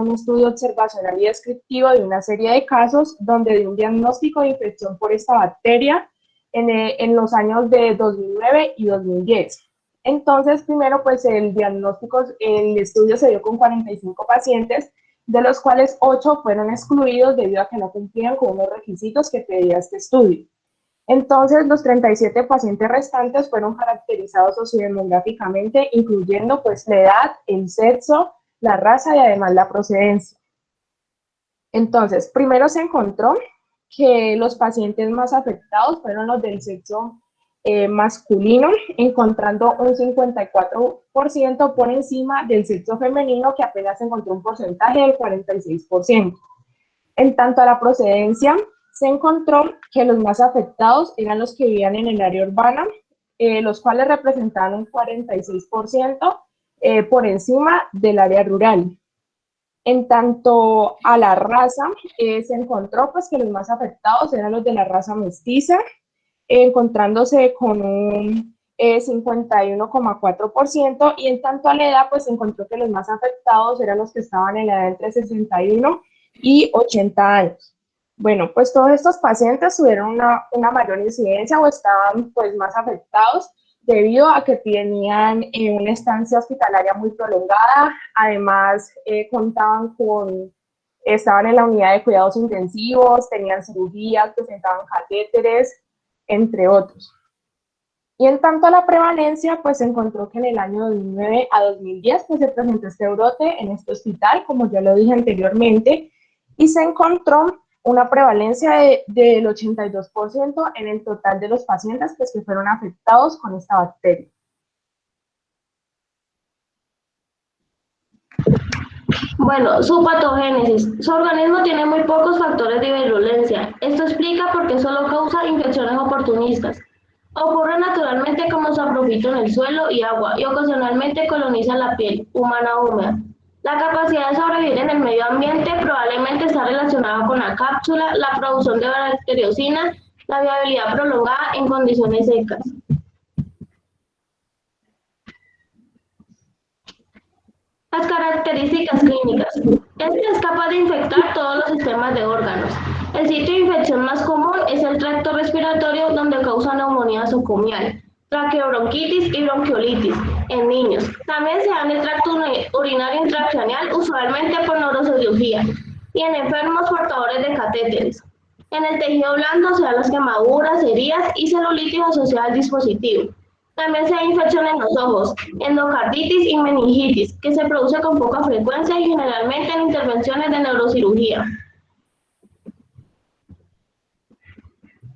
un estudio observacional y descriptivo de una serie de casos donde dio un diagnóstico de infección por esta bacteria en los años de 2009 y 2010. Entonces, primero, pues el estudio se dio con 45 pacientes, de los cuales 8 fueron excluidos debido a que no cumplían con unos requisitos que pedía este estudio. Entonces, los 37 pacientes restantes fueron caracterizados sociodemográficamente, incluyendo pues la edad, el sexo, la raza y además la procedencia. Entonces, primero se encontró que los pacientes más afectados fueron los del sexo masculino, encontrando un 54% por encima del sexo femenino, que apenas encontró un porcentaje del 46%. En tanto a la procedencia, se encontró que los más afectados eran los que vivían en el área urbana, los cuales representaban un 46% por encima del área rural. En tanto a la raza, se encontró pues que los más afectados eran los de la raza mestiza, encontrándose con un 51,4%, y en tanto a la edad, pues se encontró que los más afectados eran los que estaban en la edad entre 61 y 80 años. Bueno, pues todos estos pacientes tuvieron una mayor incidencia o estaban pues más afectados debido a que tenían una estancia hospitalaria muy prolongada, además estaban en la unidad de cuidados intensivos, tenían cirugías, presentaban catéteres, entre otros. Y en tanto a la prevalencia, pues se encontró que en el año 2009 a 2010 pues se presentó este brote en este hospital, como ya lo dije anteriormente, y se encontró una prevalencia del 82% en el total de los pacientes pues, que fueron afectados con esta bacteria. Bueno, su patogénesis. Su organismo tiene muy pocos factores de virulencia. Esto explica por qué solo causa infecciones oportunistas. Ocurre naturalmente como saprofito en el suelo y agua y ocasionalmente coloniza la piel humana húmeda. La capacidad de sobrevivir en el medio ambiente probablemente está relacionada con la cápsula, la producción de bacteriocina, la viabilidad prolongada en condiciones secas. Las características clínicas. Este es capaz de infectar todos los sistemas de órganos. El sitio de infección más común es el tracto respiratorio, donde causa neumonía nosocomial, traqueobronquitis y bronquiolitis en niños. También se da en el tracto urinario intracraneal, usualmente por neurocirugía, y en enfermos portadores de catéteres. En el tejido blando se dan las quemaduras, heridas y celulitis asociada al dispositivo. También se da infección en los ojos, endocarditis y meningitis, que se produce con poca frecuencia y generalmente en intervenciones de neurocirugía.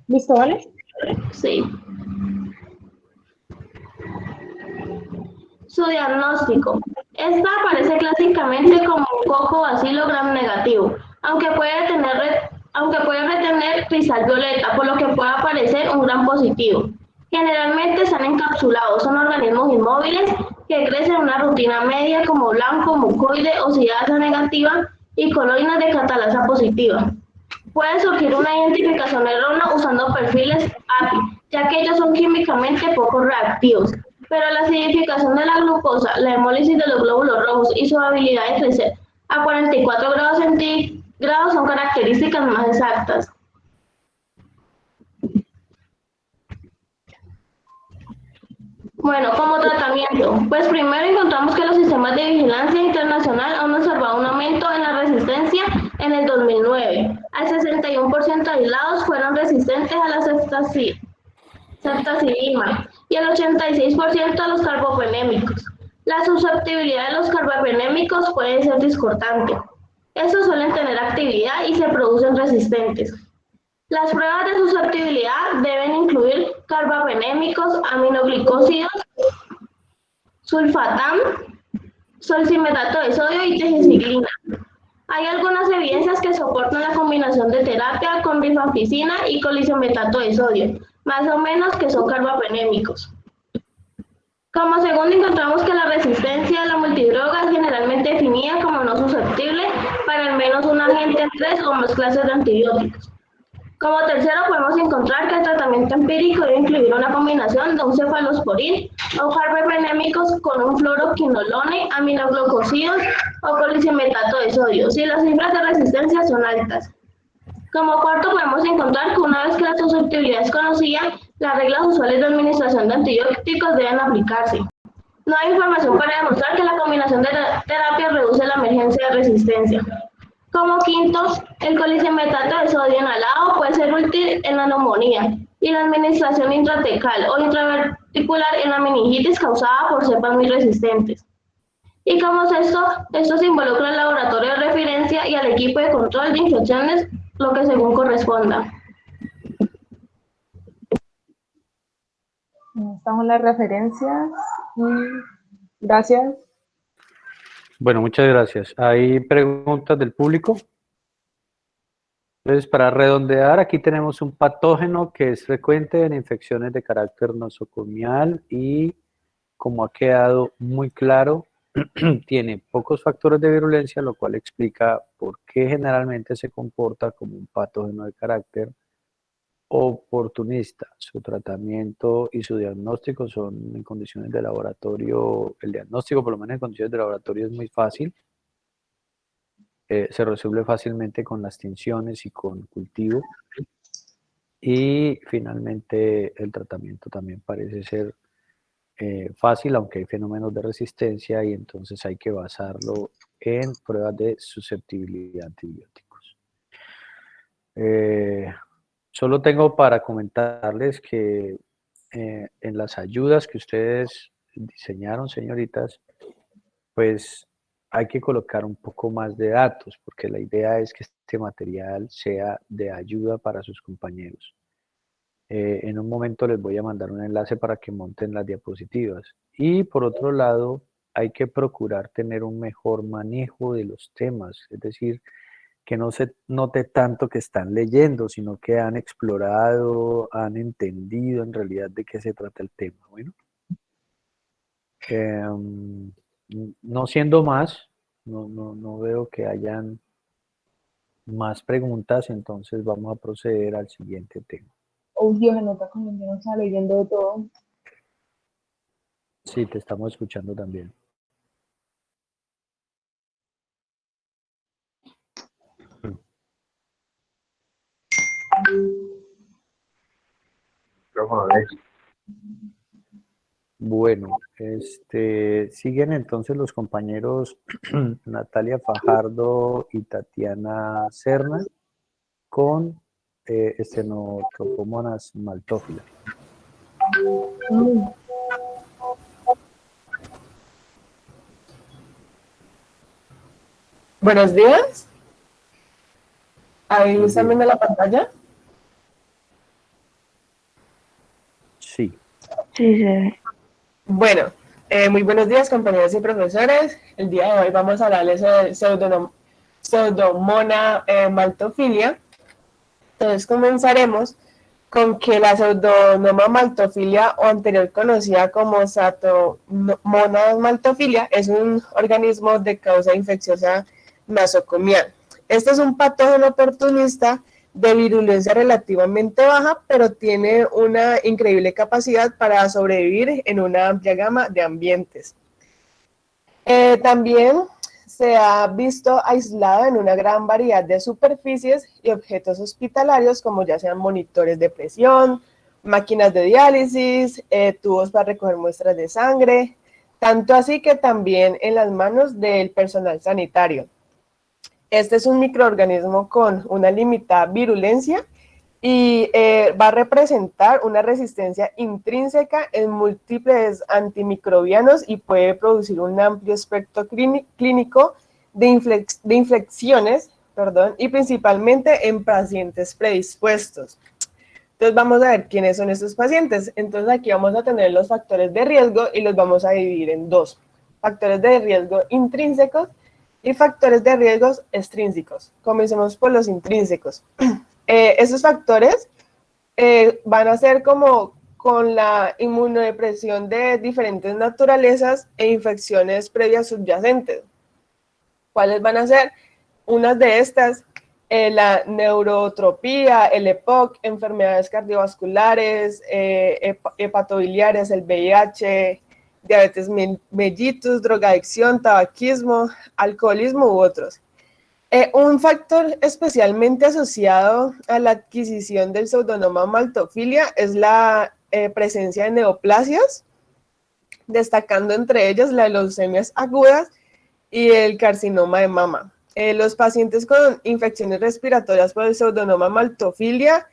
¿Listo, vale? Sí. Su diagnóstico. Esta aparece clásicamente como un cocobacilo gram negativo, aunque puede retener cristal violeta, por lo que puede aparecer un gram positivo. Generalmente están encapsulados, son organismos inmóviles que crecen en una rutina media como blanco, mucoide, oxidasa negativa y coloides de catalasa positiva. Puede surgir una identificación errónea usando perfiles API, ya que ellos son químicamente poco reactivos, pero la acidificación de la glucosa, la hemólisis de los glóbulos rojos y su habilidad de crecer a 44 grados centígrados son características más exactas. Bueno, como tratamiento, pues primero encontramos que los sistemas de vigilancia internacional han observado un aumento en la resistencia en el 2009. Al 61% de aislados fueron resistentes a la ceftazidima y el 86% a los carbapenémicos. La susceptibilidad de los carbapenémicos puede ser discordante. Estos suelen tener actividad y se producen resistentes. Las pruebas de susceptibilidad deben incluir carbapenémicos, aminoglicósidos, sulfatam, solcimetato de sodio y tegiciclina. Hay algunas evidencias que soportan la combinación de terapia con rifampicina y con lisometato de sodio, más o menos que son carbapenémicos. Como segundo, encontramos que la resistencia a la multidroga es generalmente definida como no susceptible para al menos un agente en 3 o más clases de antibióticos. Como tercero, podemos encontrar que el tratamiento empírico debe incluir una combinación de un cefalosporin o carbapenémicos con un fluoroquinolone, aminoglucósidos o colicimetato de sodio, si las cifras de resistencia son altas. Como cuarto, podemos encontrar que una vez que la susceptibilidad es conocida, las reglas usuales de administración de antibióticos deben aplicarse. No hay información para demostrar que la combinación de terapias reduce la emergencia de resistencia. Como quinto, el colicimetato de sodio inhalado puede ser útil en la neumonía y la administración intratecal o intraverticular en la meningitis causada por cepas muy resistentes. Y como sexto, esto se involucra al laboratorio de referencia y al equipo de control de infecciones, lo que según corresponda. Estamos las referencias. Gracias. Bueno, muchas gracias. ¿Hay preguntas del público? Entonces, para redondear, aquí tenemos un patógeno que es frecuente en infecciones de carácter nosocomial y, como ha quedado muy claro, tiene pocos factores de virulencia, lo cual explica por qué generalmente se comporta como un patógeno de carácter oportunista. Su tratamiento y su diagnóstico son en condiciones de laboratorio, el diagnóstico por lo menos en condiciones de laboratorio es muy fácil. Se resuelve fácilmente con las tinciones y con cultivo. Y finalmente el tratamiento también parece ser fácil, aunque hay fenómenos de resistencia y entonces hay que basarlo en pruebas de susceptibilidad a antibióticos. Solo tengo para comentarles que en las ayudas que ustedes diseñaron, señoritas, pues hay que colocar un poco más de datos, porque la idea es que este material sea de ayuda para sus compañeros. En un momento les voy a mandar un enlace para que monten las diapositivas. Y por otro lado, hay que procurar tener un mejor manejo de los temas, es decir, que no se note tanto que están leyendo, sino que han explorado, han entendido en realidad de qué se trata el tema. Bueno, no siendo más, no veo que hayan más preguntas, entonces vamos a proceder al siguiente tema. Oh, Dios, se nota como yo no estaba leyendo de todo. Sí, te estamos escuchando también. Bueno, siguen entonces los compañeros Natalia Fajardo y Tatiana Serna con Stenotropomonas maltófila. Buenos días. ¿Ahí están viendo la pantalla? Sí. Sí, sí. Bueno, muy buenos días, compañeros y profesores. El día de hoy vamos a hablarles de Pseudomonas maltofilia. Entonces comenzaremos con que la Pseudomonas maltofilia, o anterior conocida como Pseudomonas maltofilia, es un organismo de causa infecciosa nosocomial. Este es un patógeno oportunista de virulencia relativamente baja, pero tiene una increíble capacidad para sobrevivir en una amplia gama de ambientes. También se ha visto aislado en una gran variedad de superficies y objetos hospitalarios, como ya sean monitores de presión, máquinas de diálisis, tubos para recoger muestras de sangre, tanto así que también en las manos del personal sanitario. Este es un microorganismo con una limitada virulencia y va a representar una resistencia intrínseca en múltiples antimicrobianos y puede producir un amplio espectro clínico de infecciones, y principalmente en pacientes predispuestos. Entonces vamos a ver quiénes son estos pacientes. Entonces aquí vamos a tener los factores de riesgo y los vamos a dividir en dos. Factores de riesgo intrínsecos y factores de riesgos extrínsecos. Comencemos por los intrínsecos. Esos factores van a ser como con la inmunodepresión de diferentes naturalezas e infecciones previas subyacentes. ¿Cuáles van a ser? Unas de estas la neurotropía, el EPOC, enfermedades cardiovasculares, hepatobiliares, el VIH, diabetes mellitus, drogadicción, tabaquismo, alcoholismo u otros. Un factor especialmente asociado a la adquisición del pseudonoma maltofilia es la presencia de neoplasias, destacando entre ellas las leucemias agudas y el carcinoma de mama. Los pacientes con infecciones respiratorias por el pseudonoma maltofilia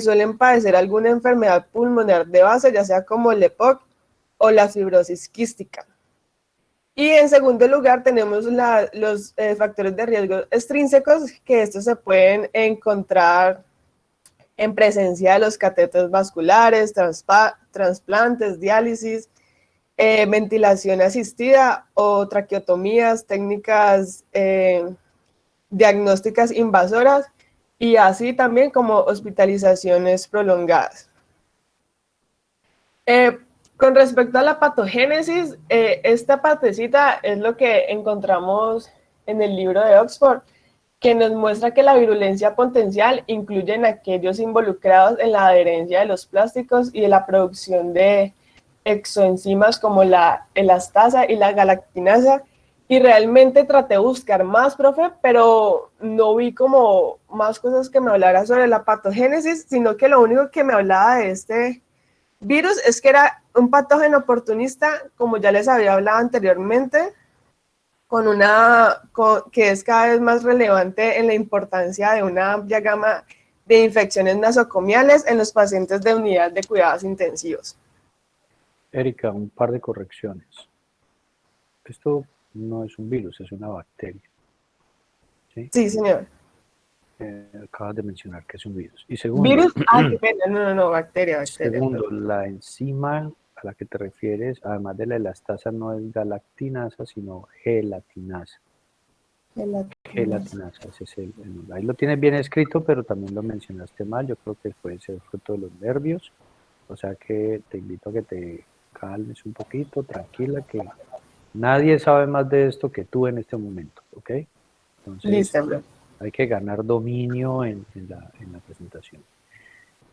suelen padecer alguna enfermedad pulmonar de base, ya sea como el EPOC o la fibrosis quística. Y en segundo lugar tenemos los factores de riesgo extrínsecos, que estos se pueden encontrar en presencia de los catéteres vasculares, trasplantes, diálisis, ventilación asistida o traqueotomías, técnicas diagnósticas invasoras y así también como hospitalizaciones prolongadas. Con respecto a la patogénesis, esta partecita es lo que encontramos en el libro de Oxford, que nos muestra que la virulencia potencial incluye en aquellos involucrados en la adherencia de los plásticos y de la producción de exoenzimas como la elastasa y la galactinasa, y realmente traté de buscar más, profe, pero no vi como más cosas que me hablara sobre la patogénesis, sino que lo único que me hablaba de este virus es que era un patógeno oportunista, como ya les había hablado anteriormente, que es cada vez más relevante en la importancia de una amplia gama de infecciones nosocomiales en los pacientes de unidad de cuidados intensivos. Erika, un par de correcciones. Esto no es un virus, es una bacteria. Sí, sí señor. Acabas de mencionar que es un virus. Y segundo, virus, no, bacteria. Segundo, la enzima a la que te refieres, además de la elastasa, no es galactinasa, sino gelatinasa. Gelatinasa, ese es el nombre. Ahí lo tienes bien escrito, pero también lo mencionaste mal. Yo creo que puede ser fruto de los nervios. O sea que te invito a que te calmes un poquito, tranquila, que nadie sabe más de esto que tú en este momento, ¿ok? Entonces, listo, hay que ganar dominio en la presentación.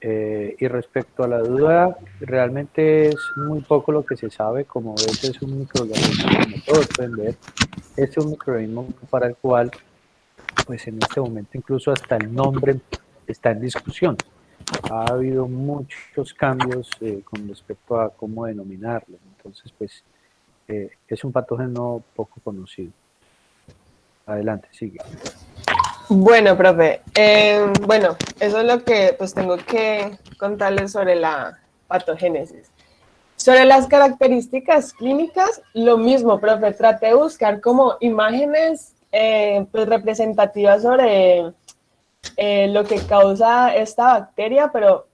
Y respecto a la duda, realmente es muy poco lo que se sabe. Como ves, es un microorganismo, como todos pueden ver, es un microorganismo para el cual, pues en este momento incluso hasta el nombre está en discusión. Ha habido muchos cambios con respecto a cómo denominarlo. Entonces, pues, es un patógeno poco conocido. Adelante, sigue. Bueno, profe, bueno, eso es lo que pues tengo que contarles sobre la patogénesis. Sobre las características clínicas, lo mismo, profe, traté de buscar como imágenes pues representativas sobre lo que causa esta bacteria, pero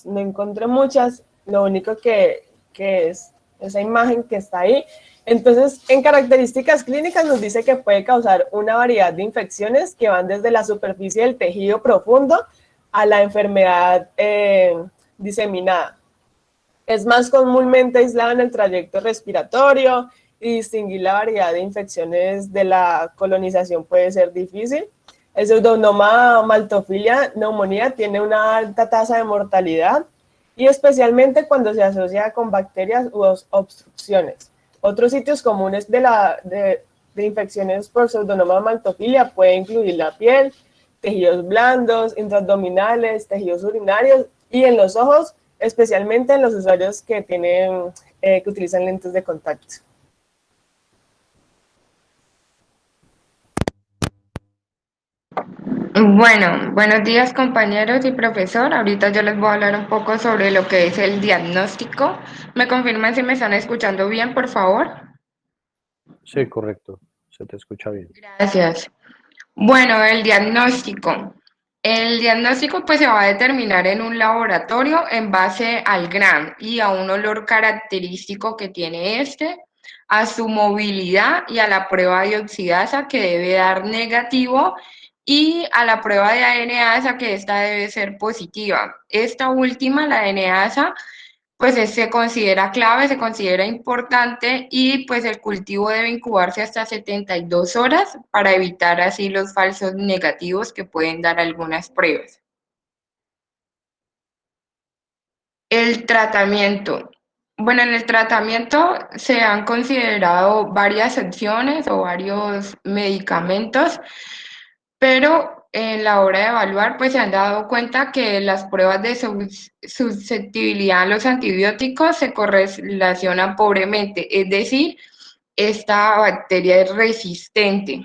no encontré muchas. Lo único que es esa imagen que está ahí. Entonces, en características clínicas nos dice que puede causar una variedad de infecciones que van desde la superficie del tejido profundo a la enfermedad diseminada. Es más comúnmente aislada en el trayecto respiratorio y distinguir la variedad de infecciones de la colonización puede ser difícil. El pseudonoma maltofilia neumonía tiene una alta tasa de mortalidad y especialmente cuando se asocia con bacterias u obstrucciones. Otros sitios comunes de infecciones por pseudonoma maltofilia pueden incluir la piel, tejidos blandos, intraabdominales, tejidos urinarios y en los ojos, especialmente en los usuarios que utilizan lentes de contacto. Bueno, buenos días compañeros y profesor. Ahorita yo les voy a hablar un poco sobre lo que es el diagnóstico. ¿Me confirman si me están escuchando bien, por favor? Sí, correcto. Se te escucha bien. Gracias. Bueno, el diagnóstico. El diagnóstico pues se va a determinar en un laboratorio en base al GRAM y a un olor característico que tiene este, a su movilidad y a la prueba de oxidasa que debe dar negativo y a la prueba de ANA-asa que esta debe ser positiva. Esta última, la ANA-asa, pues se considera clave, se considera importante y pues el cultivo debe incubarse hasta 72 horas para evitar así los falsos negativos que pueden dar algunas pruebas. El tratamiento. Bueno, en el tratamiento se han considerado varias opciones o varios medicamentos, pero en la hora de evaluar, pues se han dado cuenta que las pruebas de susceptibilidad a los antibióticos se correlacionan pobremente, es decir, esta bacteria es resistente.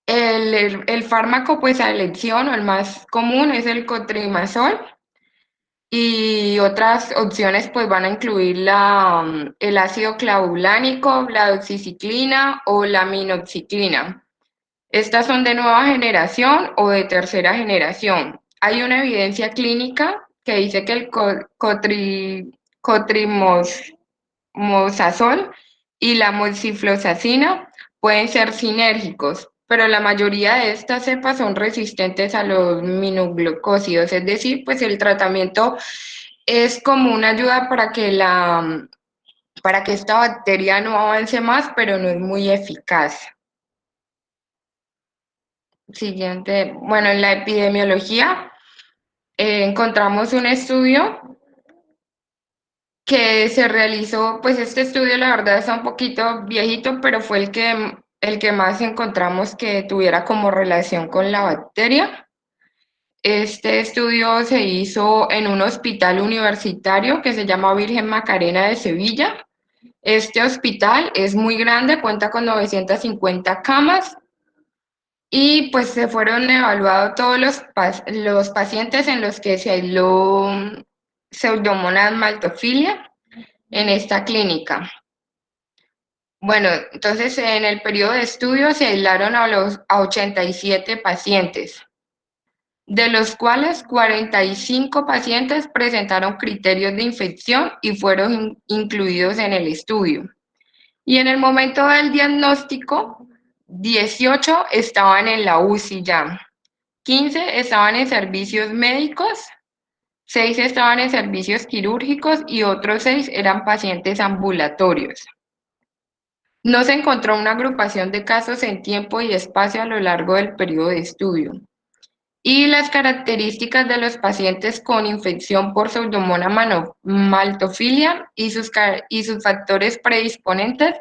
El fármaco, pues a elección o el más común es el cotrimazol. Y otras opciones pues van a incluir el ácido clavulánico, la doxiciclina o la minoxiclina. Estas son de nueva generación o de tercera generación. Hay una evidencia clínica que dice que el cotrimazol y la moxifloxacina pueden ser sinérgicos, pero la mayoría de estas cepas son resistentes a los minoglucósidos, es decir, pues el tratamiento es como una ayuda para que esta bacteria no avance más, pero no es muy eficaz. Siguiente, bueno, en la epidemiología encontramos un estudio que se realizó, pues este estudio la verdad está un poquito viejito, pero fue el que más encontramos que tuviera como relación con la bacteria. Este estudio se hizo en un hospital universitario que se llama Virgen Macarena de Sevilla. Este hospital es muy grande, cuenta con 950 camas y pues se fueron evaluados todos los pacientes en los que se aisló Pseudomonas maltophilia en esta clínica. Bueno, entonces en el periodo de estudio se aislaron a 87 pacientes, de los cuales 45 pacientes presentaron criterios de infección y fueron incluidos en el estudio. Y en el momento del diagnóstico, 18 estaban en la UCI ya, 15 estaban en servicios médicos, 6 estaban en servicios quirúrgicos y otros 6 eran pacientes ambulatorios. No se encontró una agrupación de casos en tiempo y espacio a lo largo del periodo de estudio. Y las características de los pacientes con infección por Pseudomonas maltophilia y sus factores predisponentes,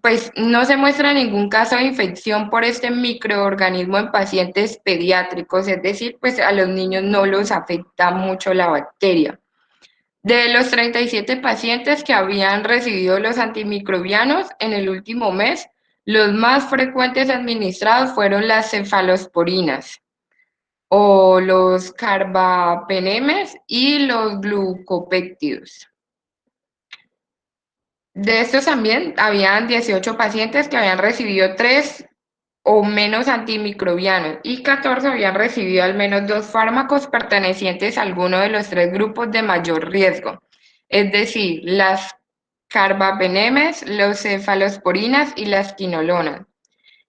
pues no se muestra ningún caso de infección por este microorganismo en pacientes pediátricos, es decir, pues a los niños no los afecta mucho la bacteria. De los 37 pacientes que habían recibido los antimicrobianos en el último mes, los más frecuentes administrados fueron las cefalosporinas o los carbapenemes y los glucopéptidos. De estos también habían 18 pacientes que habían recibido 3 o menos antimicrobianos y 14 habían recibido al menos 2 fármacos pertenecientes a alguno de los 3 grupos de mayor riesgo, es decir, las carbapenemes, los cefalosporinas y las quinolonas.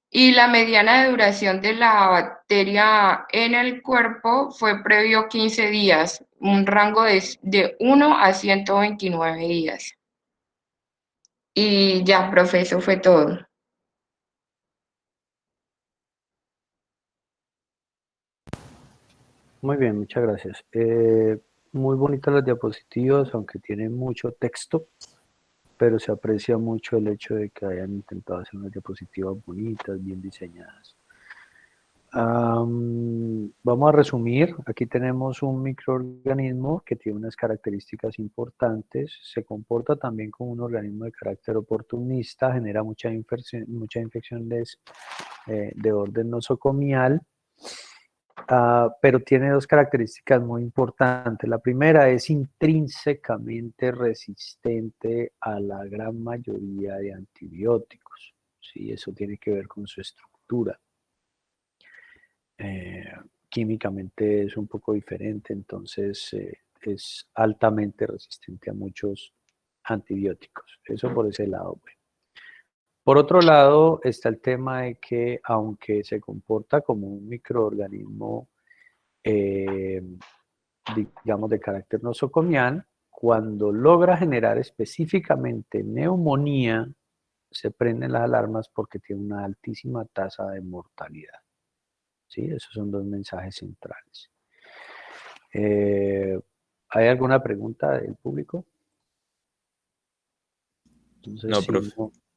Y la mediana de duración de la bacteria en el cuerpo fue previo 15 días, un rango de 1 a 129 días. Y ya, profe, eso fue todo. Muy bien, muchas gracias. Muy bonitas las diapositivas, aunque tienen mucho texto, pero se aprecia mucho el hecho de que hayan intentado hacer unas diapositivas bonitas, bien diseñadas. Vamos a resumir. Aquí tenemos un microorganismo que tiene unas características importantes. Se comporta también como un organismo de carácter oportunista, genera muchas infecciones de orden nosocomial, pero tiene dos características muy importantes. La primera es intrínsecamente resistente a la gran mayoría de antibióticos. ¿Sí? Eso tiene que ver con su estructura. Químicamente es un poco diferente, entonces es altamente resistente a muchos antibióticos. Eso por ese lado. Bueno. Por otro lado está el tema de que aunque se comporta como un microorganismo digamos, de carácter nosocomial, cuando logra generar específicamente neumonía, se prenden las alarmas porque tiene una altísima tasa de mortalidad. ¿Sí? Esos son dos mensajes centrales. ¿Hay alguna pregunta del público? Entonces, No, profe.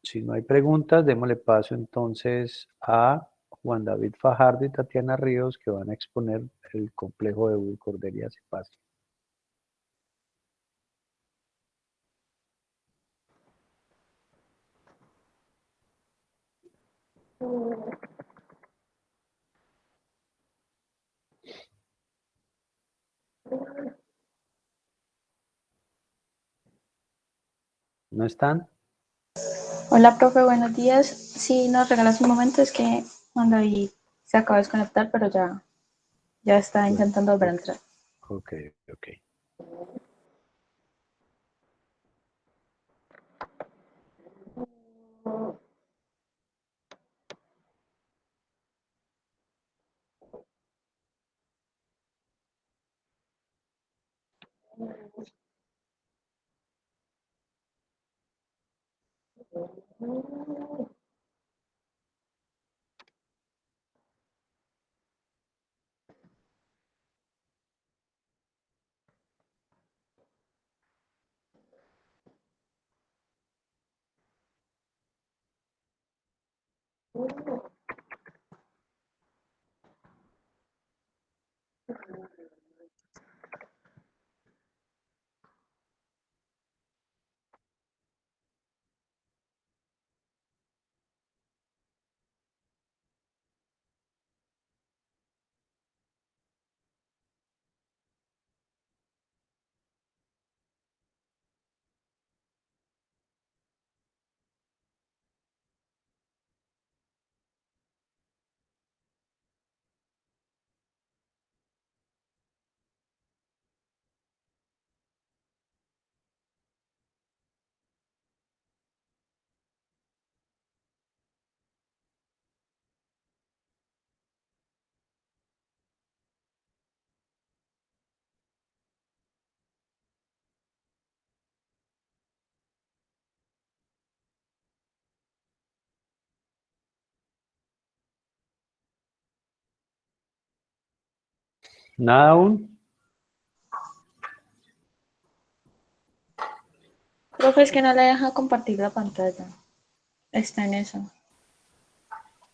si no hay preguntas, démosle paso entonces a Juan David Fajardo y Tatiana Ríos, que van a exponer el complejo de Burkholderia cepacia. ¿No están? Hola, profe, buenos días. Si nos regalas un momento, es que Juan David se acaba de desconectar, pero ya está Bueno, intentando volver a entrar. ok, ok. ¿Nada aún? Profe, es que no le deja compartir la pantalla. Está en eso.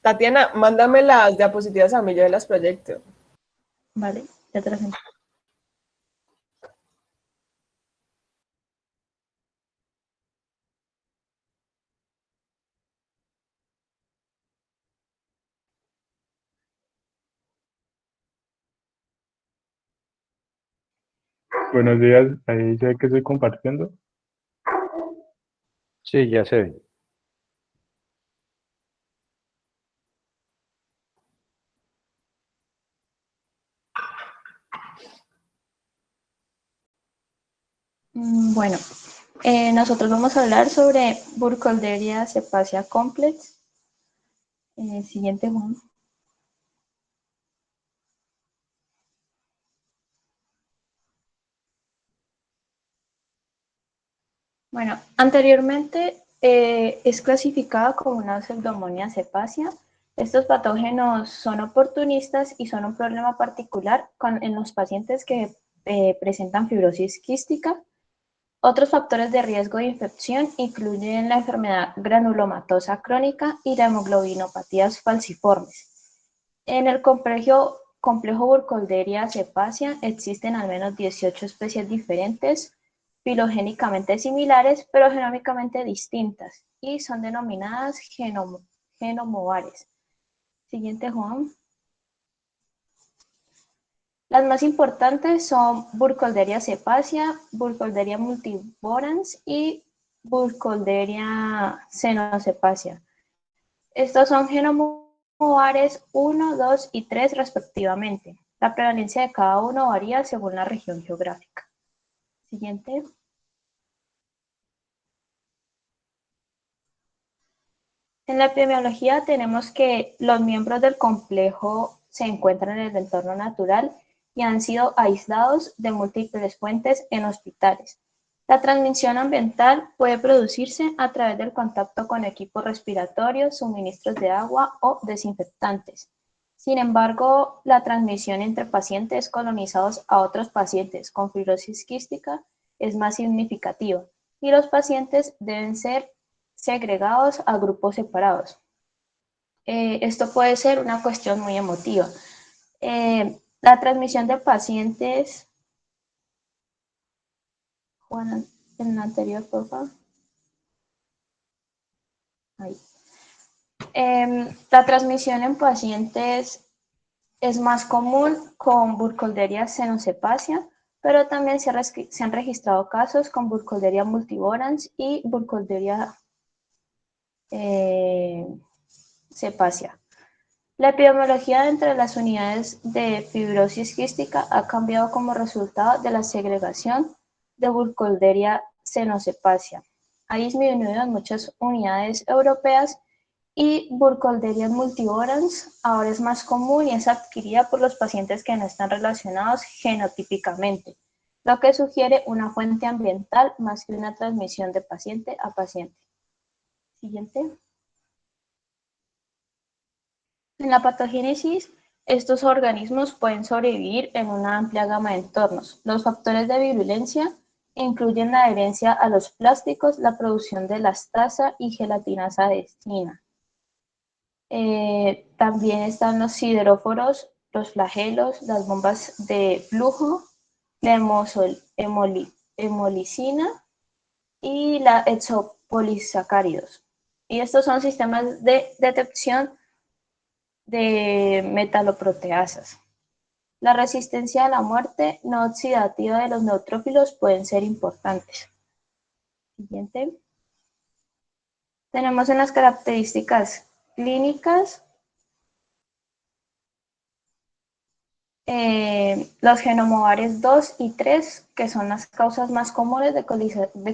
Tatiana, mándame las diapositivas a mí, yo las proyecto. Vale, ya te las envío. Buenos días, ahí sé que estoy compartiendo. Sí, ya se ven. Bueno, nosotros vamos a hablar sobre Burkholderia cepacia complex. Siguiente, Juan. Bueno, anteriormente es clasificada como una pseudomonia cepacia. Estos patógenos son oportunistas y son un problema particular en los pacientes que presentan fibrosis quística. Otros factores de riesgo de infección incluyen la enfermedad granulomatosa crónica y la hemoglobinopatías falciformes. En el complejo Burkholderia cepacia existen al menos 18 especies diferentes, filogénicamente similares, pero genómicamente distintas, y son denominadas genomovares. Siguiente, Juan. Las más importantes son Burkholderia cepacia, Burkholderia multiborans y Burkholderia cenocepacia. Estos son genomovares 1, 2 y 3 respectivamente. La prevalencia de cada uno varía según la región geográfica. Siguiente. En la epidemiología tenemos que los miembros del complejo se encuentran en el entorno natural y han sido aislados de múltiples fuentes en hospitales. La transmisión ambiental puede producirse a través del contacto con equipos respiratorios, suministros de agua o desinfectantes. Sin embargo, la transmisión entre pacientes colonizados a otros pacientes con fibrosis quística es más significativa y los pacientes deben ser segregados a grupos separados. Esto puede ser una cuestión muy emotiva. La transmisión de pacientes... Juan, en la anterior, por favor. Ahí. La transmisión en pacientes es más común con Burkholderia cenocepacia, pero también se han registrado casos con Burkholderia multivorans y Burkholderia cepacia. La epidemiología entre las unidades de fibrosis quística ha cambiado como resultado de la segregación de Burkholderia cenocepacia. Ha disminuido en muchas unidades europeas y Burkholderia multivorans ahora es más común y es adquirida por los pacientes que no están relacionados genotípicamente, lo que sugiere una fuente ambiental más que una transmisión de paciente a paciente. Siguiente. En la patogénesis, estos organismos pueden sobrevivir en una amplia gama de entornos. Los factores de virulencia incluyen la adherencia a los plásticos, la producción de lactasa y gelatinasa de estina. También están los sideróforos, los flagelos, las bombas de flujo, la hemolicina y la exopolisacáridos. Y estos son sistemas de detección de metaloproteasas. La resistencia a la muerte no oxidativa de los neutrófilos pueden ser importantes. Siguiente. Tenemos en las características clínicas los genomovares 2 y 3, que son las causas más comunes de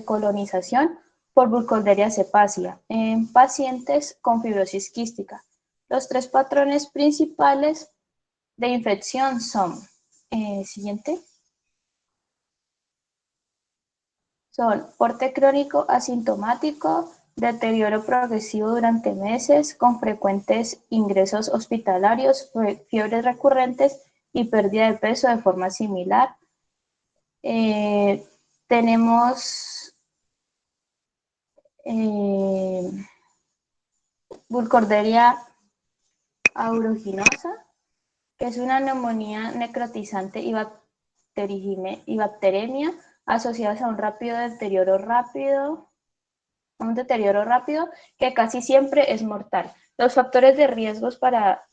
colonización por Burkholderia cepacia en pacientes con fibrosis quística. Los tres patrones principales de infección son, siguiente, son porte crónico asintomático, deterioro progresivo durante meses, con frecuentes ingresos hospitalarios, fiebres recurrentes y pérdida de peso de forma similar. Tenemos Burkholderia aeruginosa, que es una neumonía necrotizante y bacteremia asociadas a un deterioro rápido que casi siempre es mortal. Los factores de riesgos para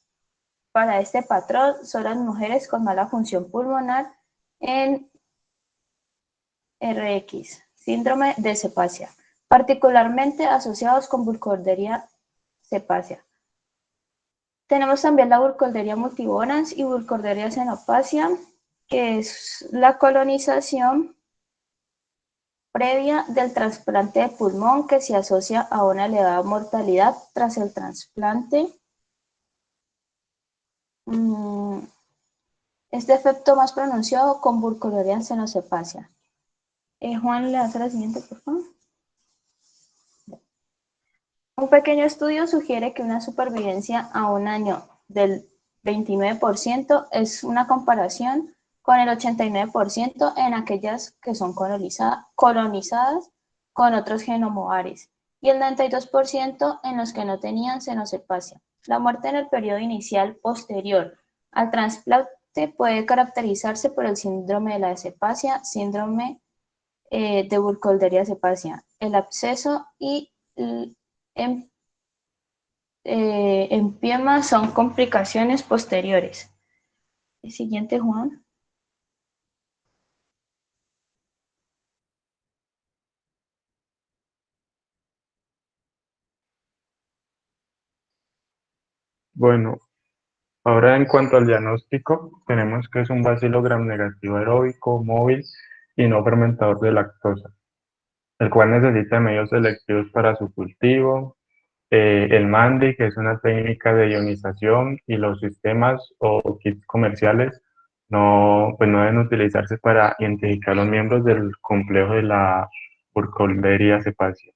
este patrón son las mujeres con mala función pulmonar en RX, síndrome de cepacia, particularmente asociados con Burkholderia cepacia. Tenemos también la Burkholderia multivorans y Burkholderia cenopacia, que es la colonización previa del trasplante de pulmón que se asocia a una elevada mortalidad tras el trasplante. Este efecto más pronunciado con Burkholderia cenocepacia. Juan, ¿le hace la siguiente, por favor? Un pequeño estudio sugiere que una supervivencia a un año del 29% es una comparación con el 89% en aquellas que son colonizadas con otros genomovares y el 92% en los que no tenían cenocepacia. La muerte en el periodo inicial posterior al trasplante puede caracterizarse por el síndrome de la cepacia, síndrome de Burkholderia cepacia, el absceso y el empiema son complicaciones posteriores. El siguiente, Juan. Bueno, ahora en cuanto al diagnóstico, tenemos que es un bacilo gram negativo aeróbico, móvil y no fermentador de lactosa, el cual necesita medios selectivos para su cultivo, el MANDI, que es una técnica de ionización, y los sistemas o kits comerciales no, pues no deben utilizarse para identificar los miembros del complejo de la Burkholderia cepacia.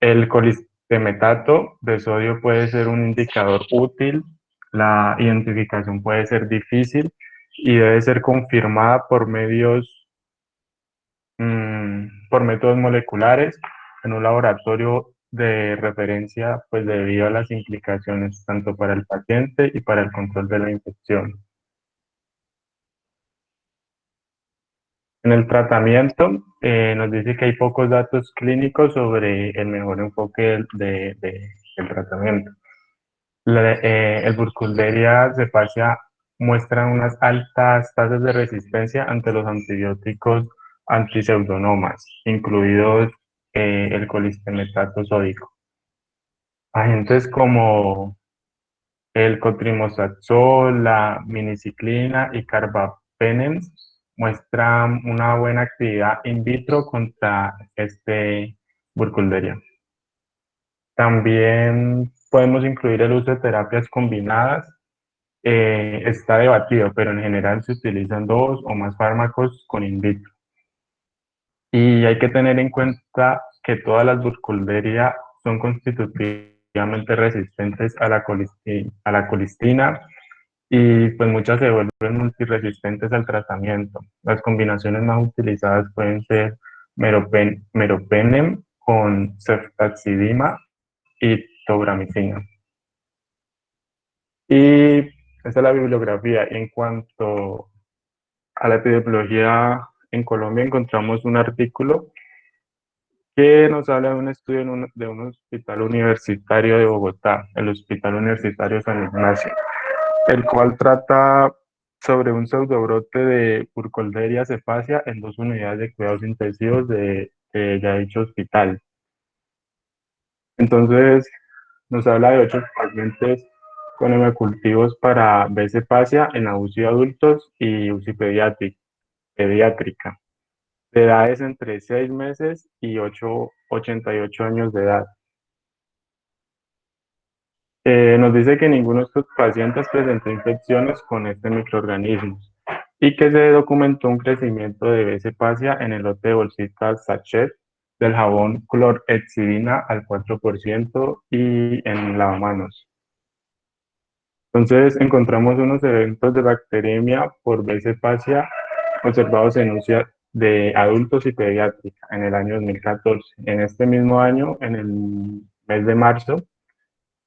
El colistemetato de sodio puede ser un indicador útil, la identificación puede ser difícil y debe ser confirmada por métodos moleculares en un laboratorio de referencia, pues debido a las implicaciones tanto para el paciente y para el control de la infección. En el tratamiento, nos dice que hay pocos datos clínicos sobre el mejor enfoque del tratamiento. El Burkholderia cepacia muestra unas altas tasas de resistencia ante los antibióticos antiseudonomas, incluidos el colistemetato sódico. Agentes como el cotrimoxazol, la miniciclina y carbapenems muestran una buena actividad in vitro contra este Burkholderia. También podemos incluir el uso de terapias combinadas. Está debatido, pero en general se utilizan 2 o más fármacos con in vitro. Y hay que tener en cuenta que todas las Burkholderia son constitutivamente resistentes a la colistina y pues muchas se vuelven multiresistentes al tratamiento. Las combinaciones más utilizadas pueden ser meropenem con ceftazidima y tobramicina. Y esa es la bibliografía. En cuanto a la epidemiología en Colombia, encontramos un artículo que nos habla de un estudio de un hospital universitario de Bogotá, el Hospital Universitario San Ignacio, el cual trata sobre un pseudobrote de Burkholderia cepacia en 2 unidades de cuidados intensivos de ya dicho hospital. Entonces, nos habla de 8 pacientes con hemocultivos para B. cepacia en la UCI adultos y UCI pediátrica, de edades entre 6 meses y 88 años de edad. Nos dice que ninguno de estos pacientes presentó infecciones con este microorganismo y que se documentó un crecimiento de B. cepacia en el lote de bolsitas sachet del jabón clorhexidina al 4% y en lavamanos. Entonces encontramos unos eventos de bacteremia por B. cepacia observados en UCI de adultos y pediátrica en el año 2014. En este mismo año, en el mes de marzo,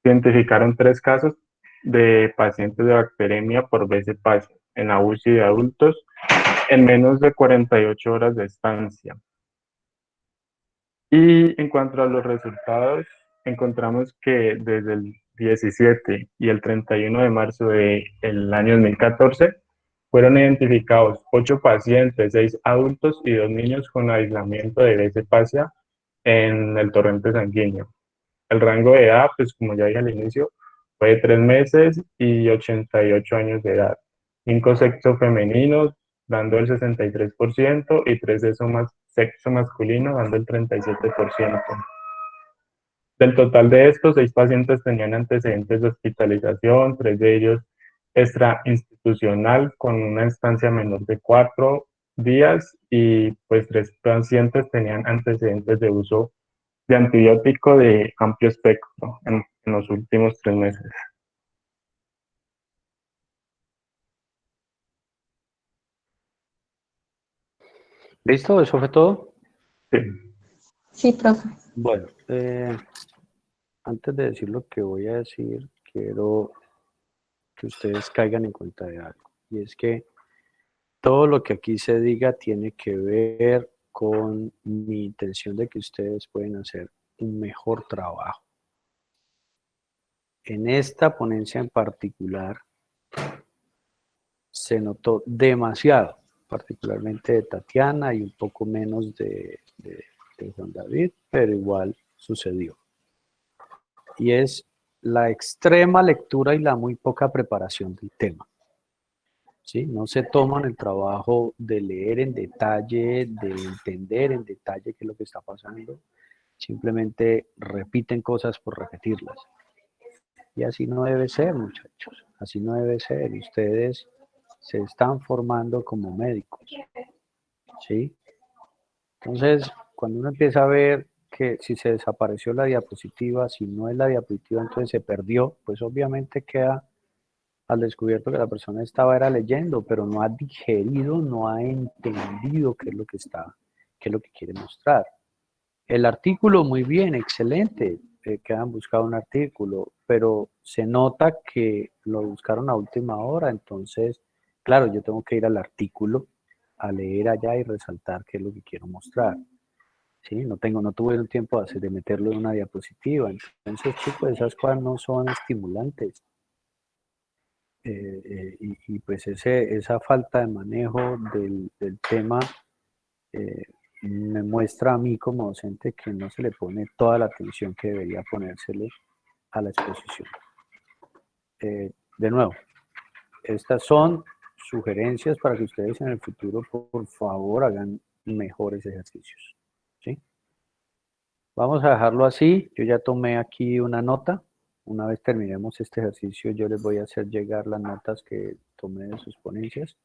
se identificaron 3 casos de pacientes de bacteremia por B. cepacia en la UCI de adultos en menos de 48 horas de estancia. Y en cuanto a los resultados, encontramos que desde el 17 y el 31 de marzo del año 2014 fueron identificados 8 pacientes, 6 adultos y 2 niños con aislamiento de B. cepacia en el torrente sanguíneo. El rango de edad, pues como ya dije al inicio, fue de 3 meses y 88 años de edad. 5 sexos femeninos, dando el 63%, y 3 sexo masculino, dando el 37%. Del total de estos, 6 pacientes tenían antecedentes de hospitalización, 3 de ellos extrainstitucional con una estancia menor de 4 días y pues 3 pacientes tenían antecedentes de uso de antibiótico de amplio espectro en los últimos 3 meses. ¿Listo? ¿Eso fue todo? Sí. Sí, profe. Bueno, antes de decir lo que voy a decir, quiero que ustedes caigan en cuenta de algo. Y es que todo lo que aquí se diga tiene que ver con mi intención de que ustedes pueden hacer un mejor trabajo. En esta ponencia en particular se notó demasiado, particularmente de Tatiana y un poco menos de Juan David, pero igual sucedió. Y es la extrema lectura y la muy poca preparación del tema. ¿Sí? No se toman el trabajo de leer en detalle, de entender en detalle qué es lo que está pasando, simplemente repiten cosas por repetirlas. Y así no debe ser, muchachos, así no debe ser. Ustedes se están formando como médicos, ¿sí? Entonces, cuando uno empieza a ver que si se desapareció la diapositiva, si no es la diapositiva, entonces se perdió, pues obviamente queda al descubierto que la persona estaba era leyendo, pero no ha digerido, no ha entendido qué es lo que está, qué es lo que quiere mostrar. El artículo, muy bien, excelente, que han buscado un artículo, pero se nota que lo buscaron a última hora, entonces, claro, yo tengo que ir al artículo, a leer allá y resaltar qué es lo que quiero mostrar. ¿Sí? No tuve el tiempo de meterlo en una diapositiva, entonces, chicos, esas cosas no son estimulantes. Y pues esa falta de manejo del tema me muestra a mí como docente que no se le pone toda la atención que debería ponérsele a la exposición. De nuevo, estas son sugerencias para que ustedes en el futuro, por favor, hagan mejores ejercicios. ¿Sí? Vamos a dejarlo así. Yo ya tomé aquí una nota. Una vez terminemos este ejercicio, yo les voy a hacer llegar las notas que tomé de sus ponencias.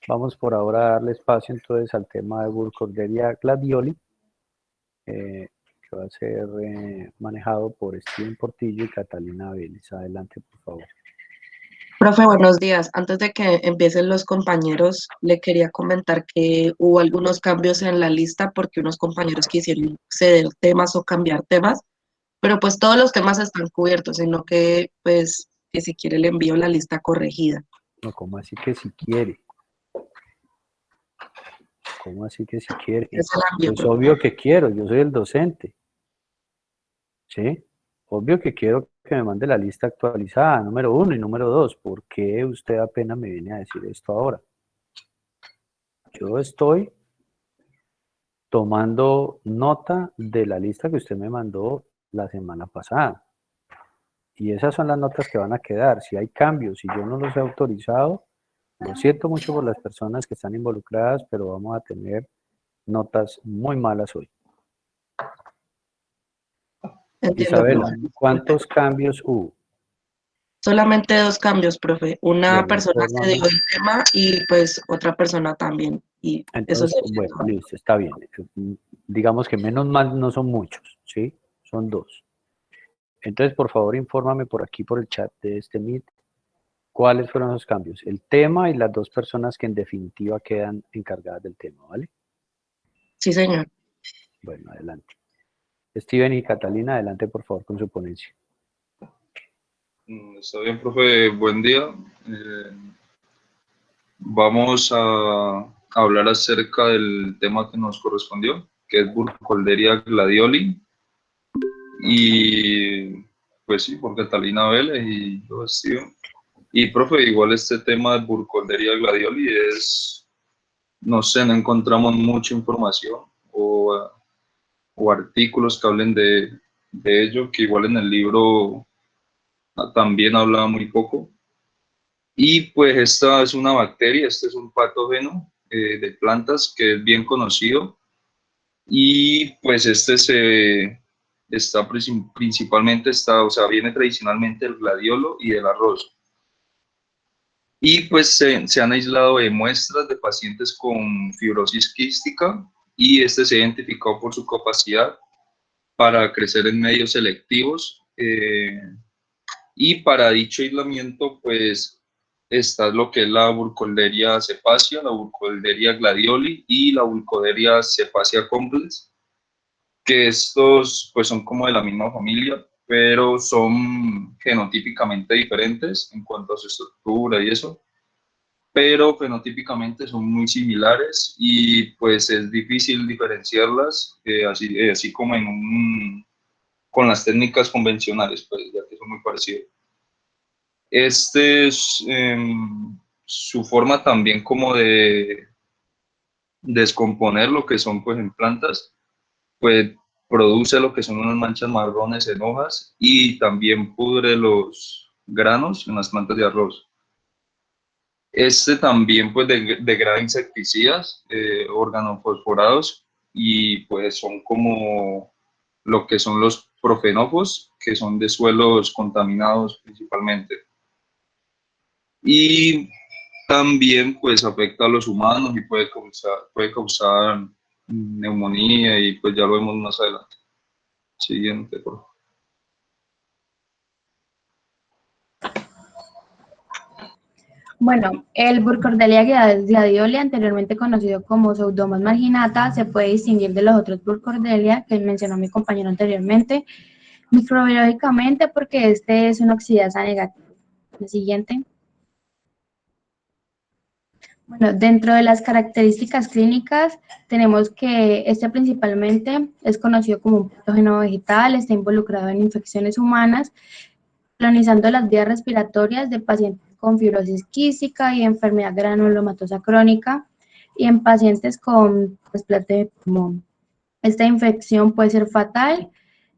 Vamos por ahora a darle espacio entonces al tema de Burkholderia gladioli, que va a ser manejado por Steven Portillo y Catalina Vélez. Adelante, por favor. Profe, buenos días. Antes de que empiecen los compañeros, le quería comentar que hubo algunos cambios en la lista porque unos compañeros quisieron ceder temas o cambiar temas, pero pues todos los temas están cubiertos, sino que pues que si quiere le envío la lista corregida. No, ¿cómo así que si quiere? ¿Cómo así que si quiere? Yo se la envío, Pues profe. obvio que quiero, yo soy el docente. ¿Sí? Obvio que quiero que me mande la lista actualizada, número 1 y número 2. ¿Por qué usted apenas me viene a decir esto ahora? Yo estoy tomando nota de la lista que usted me mandó la semana pasada. Y esas son las notas que van a quedar. Si hay cambios y yo no los he autorizado, lo siento mucho por las personas que están involucradas, pero vamos a tener notas muy malas hoy. Entiendo, Isabela, profe. ¿cuántos cambios hubo? Solamente 2 cambios, profe. Una Bueno, persona infórmame. cedió el tema y pues otra persona también. Y eso Entonces, sería bueno, todo. listo, está bien. Digamos que menos mal no son muchos, ¿sí? Son 2. Entonces, por favor, infórmame por aquí, por el chat de este Meet, cuáles fueron los cambios. El tema y las 2 personas que en definitiva quedan encargadas del tema, ¿vale? Sí, señor. Bueno, adelante. Steven y Catalina, adelante, por favor, con su ponencia. Está bien, profe, buen día. Vamos a hablar acerca del tema que nos correspondió, que es Burkholderia gladioli. Y pues sí, por Catalina Vélez y yo, Steven. Y profe, igual este tema de Burkholderia gladioli es, no sé, no encontramos mucha información o artículos que hablen de ello, que igual en el libro también hablaba muy poco. Y pues esta es una bacteria, este es un patógeno de plantas que es bien conocido y pues principalmente o sea, viene tradicionalmente del gladiolo y del arroz. Y pues se han aislado muestras de pacientes con fibrosis quística y este se identificó por su capacidad para crecer en medios selectivos y para dicho aislamiento pues está lo que es la Burkholderia cepacia, la Burkholderia gladioli y la Burkholderia cepacia complex, que estos pues son como de la misma familia, pero son genotípicamente diferentes en cuanto a su estructura y eso, pero fenotípicamente son muy similares y pues es difícil diferenciarlas, así como con las técnicas convencionales, pues ya que son muy parecidos. Este es su forma también como de descomponer lo que son pues en plantas, pues produce lo que son unas manchas marrones en hojas y también pudre los granos en las plantas de arroz. Este también pues degrada insecticidas, organofosforados y pues son como lo que son los profenófos, que son de suelos contaminados principalmente. Y también pues afecta a los humanos y puede causar neumonía y pues ya lo vemos más adelante. Siguiente, por favor. Bueno, el Burkholderia gladioli, anteriormente conocido como Pseudomonas marginata, se puede distinguir de los otros Burkholderia que mencionó mi compañero anteriormente, microbiológicamente porque este es una oxidasa negativa. El siguiente. Bueno, dentro de las características clínicas tenemos que este principalmente es conocido como un patógeno vegetal, está involucrado en infecciones humanas, colonizando las vías respiratorias de pacientes con fibrosis quística y enfermedad granulomatosa crónica y en pacientes con trasplante de pulmón. Esta infección puede ser fatal,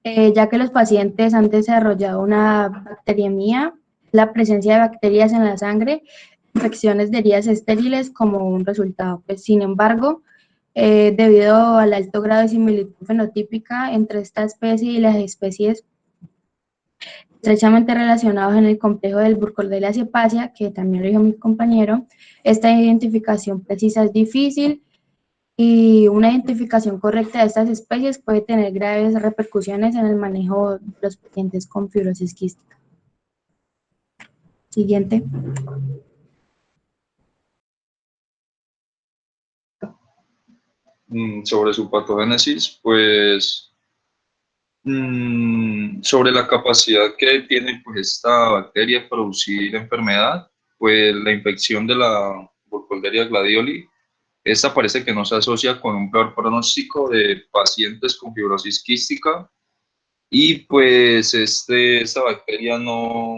ya que los pacientes han desarrollado una bacteriemia, la presencia de bacterias en la sangre, infecciones de heridas estériles como un resultado. Pues, sin embargo, debido al alto grado de similitud fenotípica entre esta especie y las especies estrechamente relacionados en el complejo del Burkholderia cepacia, que también lo dijo mi compañero, esta identificación precisa es difícil y una identificación correcta de estas especies puede tener graves repercusiones en el manejo de los pacientes con fibrosis quística. Siguiente. Sobre su patogénesis, pues sobre la capacidad que tiene pues, esta bacteria de producir enfermedad, pues la infección de la Burkholderia gladioli, esta parece que no se asocia con un peor pronóstico de pacientes con fibrosis quística y pues esta bacteria no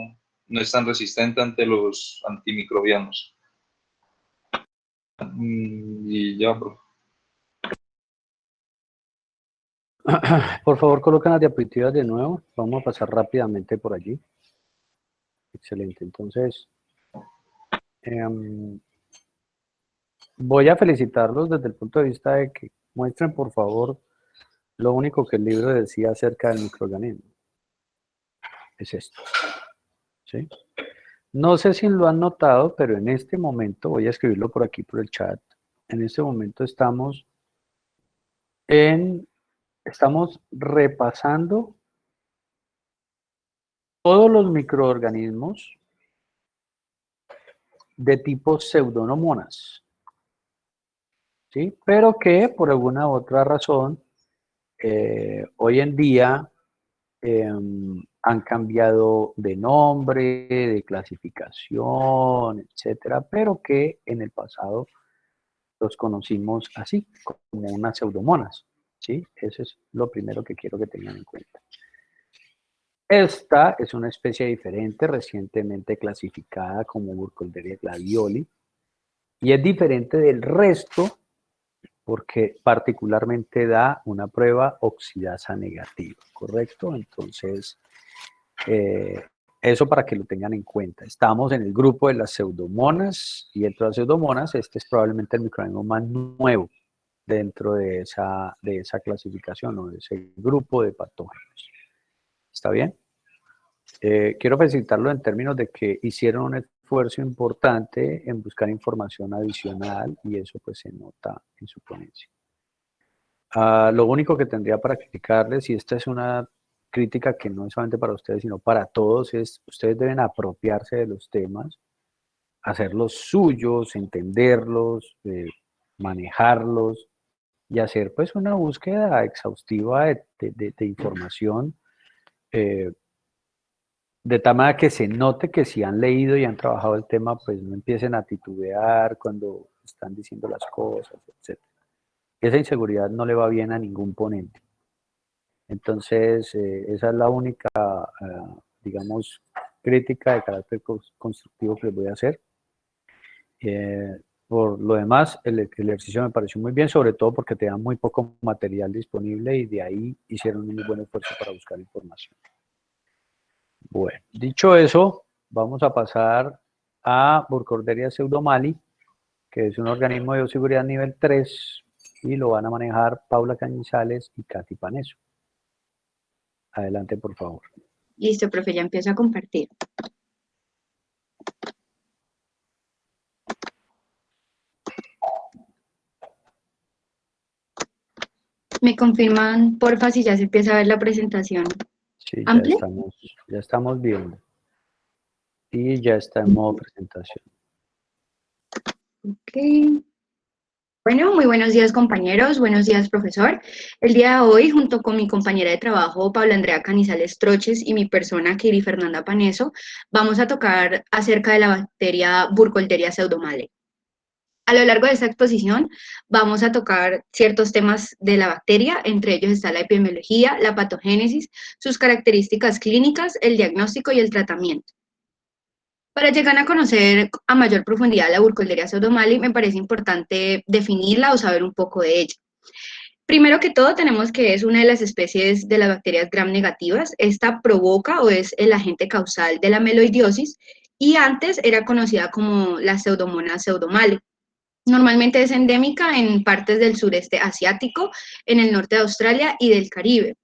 es tan resistente ante los antimicrobianos. Y ya, bro. Por favor, colocan las diapositivas de nuevo. Vamos a pasar rápidamente por allí. Excelente. Entonces, voy a felicitarlos desde el punto de vista de que muestren, por favor, lo único que el libro decía acerca del microorganismo. Es esto. ¿Sí? No sé si lo han notado, pero en este momento, voy a escribirlo por aquí por el chat, en este momento estamos repasando todos los microorganismos de tipo pseudomonas, ¿sí? Pero que por alguna otra razón hoy en día han cambiado de nombre, de clasificación, etcétera, pero que en el pasado los conocimos así, como unas pseudomonas, ¿sí? Eso es lo primero que quiero que tengan en cuenta. Esta es una especie diferente, recientemente clasificada como Burkholderia gladioli, y es diferente del resto porque particularmente da una prueba oxidasa negativa, ¿correcto? Entonces, eso para que lo tengan en cuenta. Estamos en el grupo de las pseudomonas, y dentro de las pseudomonas, este es probablemente el microorganismo más nuevo dentro de esa clasificación o de ese grupo de patógenos. ¿Está bien? Quiero felicitarlo en términos de que hicieron un esfuerzo importante en buscar información adicional y eso pues se nota en su ponencia. Lo único que tendría para criticarles, y esta es una crítica que no es solamente para ustedes sino para todos, es ustedes deben apropiarse de los temas, hacerlos suyos, entenderlos, manejarlos y hacer pues una búsqueda exhaustiva de información de tal manera que se note que si han leído y han trabajado el tema, pues no empiecen a titubear cuando están diciendo las cosas, etc. Esa inseguridad no le va bien a ningún ponente. Entonces, esa es la única, digamos, crítica de carácter constructivo que les voy a hacer. Por lo demás, el ejercicio me pareció muy bien, sobre todo porque te dan muy poco material disponible y de ahí hicieron un muy buen esfuerzo para buscar información. Bueno, dicho eso, vamos a pasar a Burkholderia pseudomali, que es un organismo de bioseguridad nivel 3 y lo van a manejar Paula Cañizales y Katy Paneso. Adelante, por favor. Listo, profe, ya empiezo a compartir. ¿Me confirman, porfa, si ya se empieza a ver la presentación? Sí, ¿Amplia? ya estamos viendo. Y ya está en modo presentación. Ok. Bueno, muy buenos días, compañeros. Buenos días, profesor. El día de hoy, junto con mi compañera de trabajo, Paula Andrea Canizales Troches, y mi persona, Kiri Fernanda Paneso, vamos a tocar acerca de la bacteria Burkholderia pseudomallei. A lo largo de esta exposición vamos a tocar ciertos temas de la bacteria, entre ellos está la epidemiología, la patogénesis, sus características clínicas, el diagnóstico y el tratamiento. Para llegar a conocer a mayor profundidad la Burkholderia pseudomallei, me parece importante definirla o saber un poco de ella. Primero que todo, tenemos que es una de las especies de las bacterias gram negativas. Esta provoca o es el agente causal de la meloidiosis y antes era conocida como la Pseudomonas pseudomallei. Normalmente es endémica en partes del sureste asiático, en el norte de Australia y del Caribe.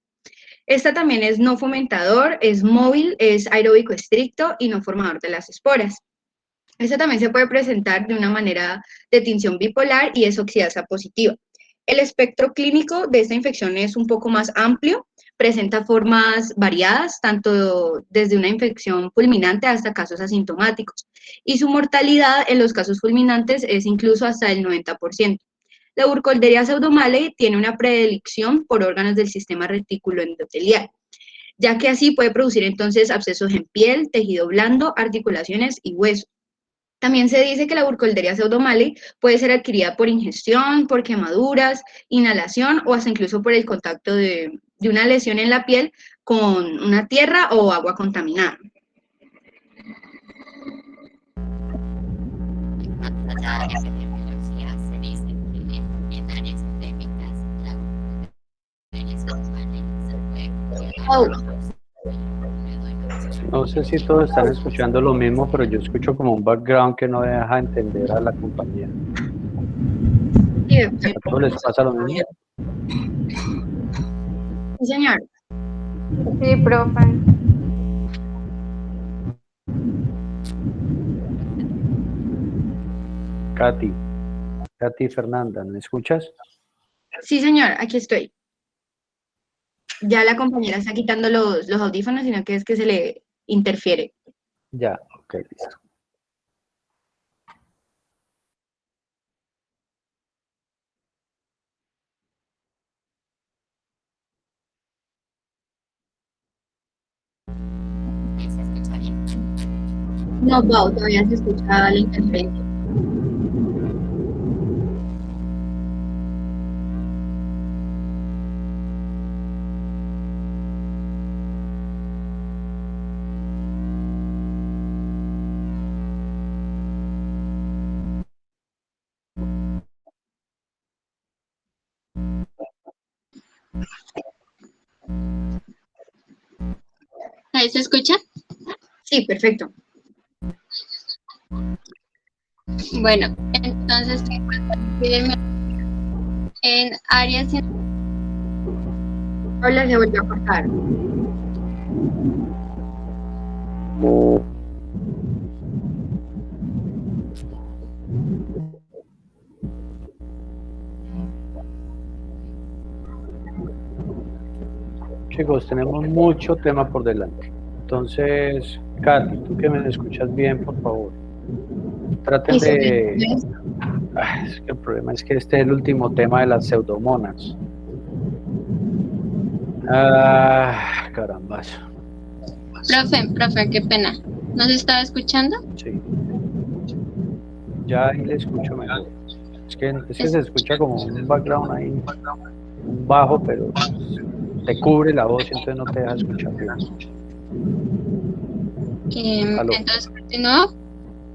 Esta también es no fomentador, es móvil, es aeróbico estricto y no formador de las esporas. Esta también se puede presentar de una manera de tinción bipolar y es oxidasa positiva. El espectro clínico de esta infección es un poco más amplio, presenta formas variadas, tanto desde una infección fulminante hasta casos asintomáticos, y su mortalidad en los casos fulminantes es incluso hasta el 90%. La Burkholderia pseudomallei tiene una predilección por órganos del sistema reticuloendotelial, ya que así puede producir entonces abscesos en piel, tejido blando, articulaciones y huesos. También se dice que la Burkholderia pseudomallei puede ser adquirida por ingestión, por quemaduras, inhalación o hasta incluso por el contacto de una lesión en la piel con una tierra o agua contaminada. No sé si todos están escuchando lo mismo, pero yo escucho como un background que no deja entender a la compañía. ¿A todos les pasa lo mismo? Sí, señor. Sí, profe. Katy Fernanda, ¿me escuchas? Sí, señor, aquí estoy. Ya la compañera está quitando los audífonos, sino que es que se le interfiere. Ya, ok, listo. No, Pau, todavía se escucha la interferencia. ¿Ahí se escucha? Sí, perfecto. Bueno, entonces se encuentra en áreas. Hola, se volvió a cortar. Chicos, tenemos mucho tema por delante. Entonces, Katy, tú que me escuchas bien, por favor, traten de... Es que el problema es que este es el último tema de las pseudomonas. Carambas. Profe, qué pena. ¿Nos estaba escuchando? Sí. Ya ahí le escucho mejor. Es que se escucha como un background ahí, un bajo, pero te cubre la voz y entonces no te deja escuchar bien. Entonces, ¿continúo?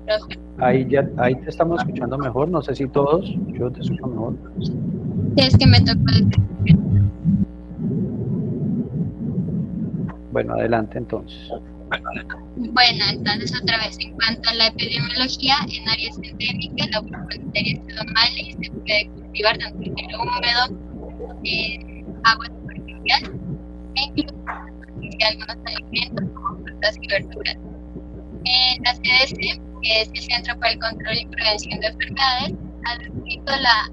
Profe. Ahí te estamos escuchando mejor, no sé si todos, yo te escucho mejor. Sí, es que me tocó. Bueno, adelante entonces. Bueno, entonces otra vez, en cuanto a la epidemiología, en áreas endémicas, la Burkholderia pseudomallei se puede cultivar tanto en suelo húmedo, en agua superficial, e incluso en algunos alimentos como frutas y verduras. La CDC, que es el Centro para el Control y Prevención de Enfermedades, ha descrito la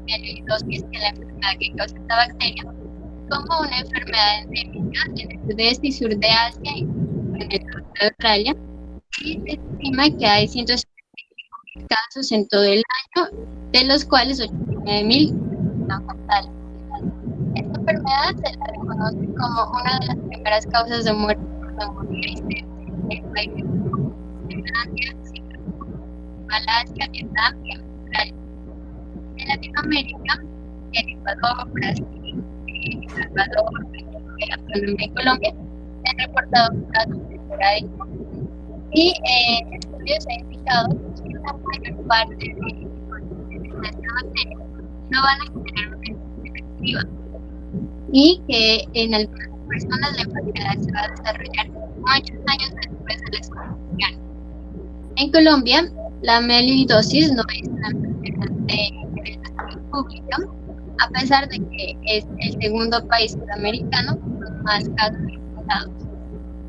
mieloidosis, que es la enfermedad que causa esta bacteria, como una enfermedad endémica en el sudeste y sur de Asia y en el norte de Australia, y se estima que hay 175.000 casos en todo el año, de los cuales 89.000 son fatales. Esta enfermedad se la reconoce como una de las primeras causas de muerte por neumonía en países como Finlandia, Singapur, Malasia, Vietnam y Australia. En Latinoamérica, en Ecuador, Brasil, Salvador, Venezuela, Colombia y Colombia se han reportado casos de esporádicos, y en estudios se ha indicado que la mayor parte de esta bacteria no van a generar una infección activa, y que en algunas personas la enfermedad se va a desarrollar muchos años después de la exposición. En Colombia, la mieloidosis no es una enfermedad de salud pública, a pesar de que es el segundo país sudamericano con más casos reportados.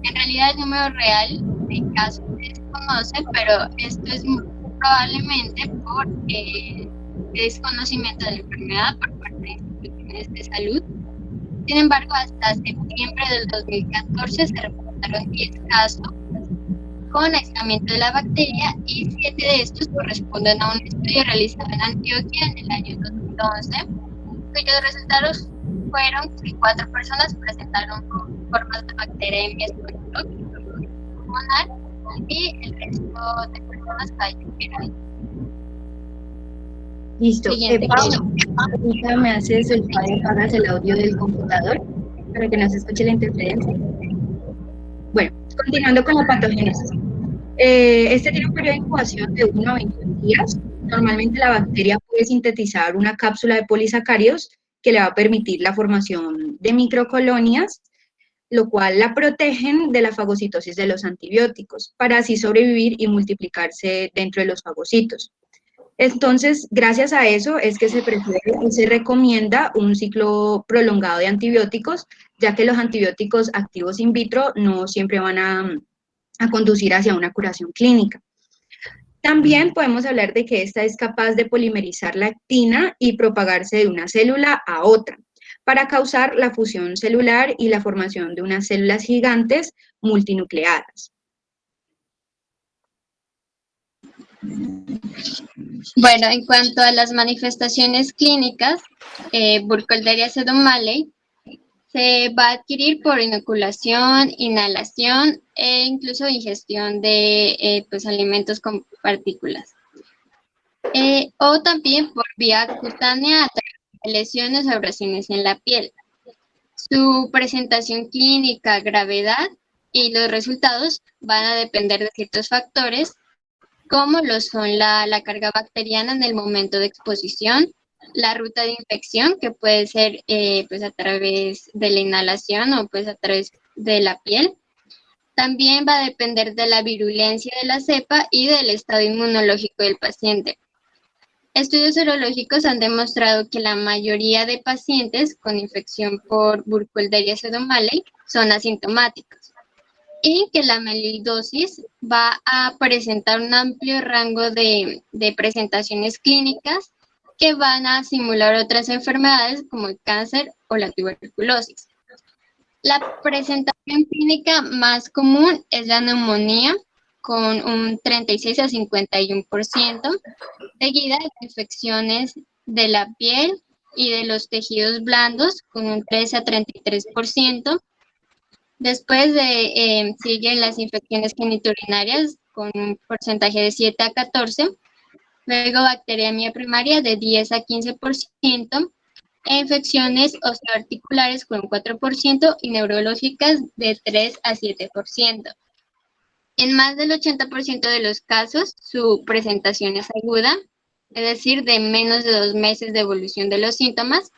En realidad el número real de casos se desconoce, pero esto es probablemente por desconocimiento de la enfermedad por parte de instituciones de salud. Sin embargo, hasta septiembre del 2014 se reportaron 10 casos con aislamiento de la bacteria, y 7 de estos corresponden a un estudio realizado en Antioquia en el año 2011, cuyos resultados fueron que 4 personas presentaron formas de bacteria en pulmonar y el resto de personas fallecieron. Listo. Siguiente. Pau, ahorita me haces el favor de apagas el audio del computador para que no se escuche la interferencia. Bueno, continuando con la patogénesis. Este tiene un periodo de incubación de 1 a 21 días. Normalmente la bacteria puede sintetizar una cápsula de polisacáridos que le va a permitir la formación de microcolonias, lo cual la protegen de la fagocitosis de los antibióticos, para así sobrevivir y multiplicarse dentro de los fagocitos. Entonces, gracias a eso es que se prefiere y se recomienda un ciclo prolongado de antibióticos, ya que los antibióticos activos in vitro no siempre van a conducir hacia una curación clínica. También podemos hablar de que esta es capaz de polimerizar la actina y propagarse de una célula a otra, para causar la fusión celular y la formación de unas células gigantes multinucleadas. Bueno, en cuanto a las manifestaciones clínicas, Burkholderia pseudomallei se va a adquirir por inoculación, inhalación e incluso ingestión de alimentos con partículas. O también por vía cutánea a través de lesiones o abrasiones en la piel. Su presentación clínica, gravedad y los resultados van a depender de ciertos factores, como lo son la carga bacteriana en el momento de exposición, la ruta de infección, que puede ser a través de la inhalación o a través de la piel. También va a depender de la virulencia de la cepa y del estado inmunológico del paciente. Estudios serológicos han demostrado que la mayoría de pacientes con infección por Burkholderia pseudomallei son asintomáticos, y que la mieloidosis va a presentar un amplio rango de presentaciones clínicas que van a simular otras enfermedades como el cáncer o la tuberculosis. La presentación clínica más común es la neumonía, con un 36 a 51%, seguida de infecciones de la piel y de los tejidos blandos, con un 13 a 33%. Después siguen las infecciones genitourinarias con un porcentaje de 7 a 14%, luego bacteriemia primaria de 10 a 15%, e infecciones osteoarticulares con un 4% y neurológicas de 3 a 7%. En más del 80% de los casos, su presentación es aguda, es decir, de menos de 2 meses de evolución de los síntomas,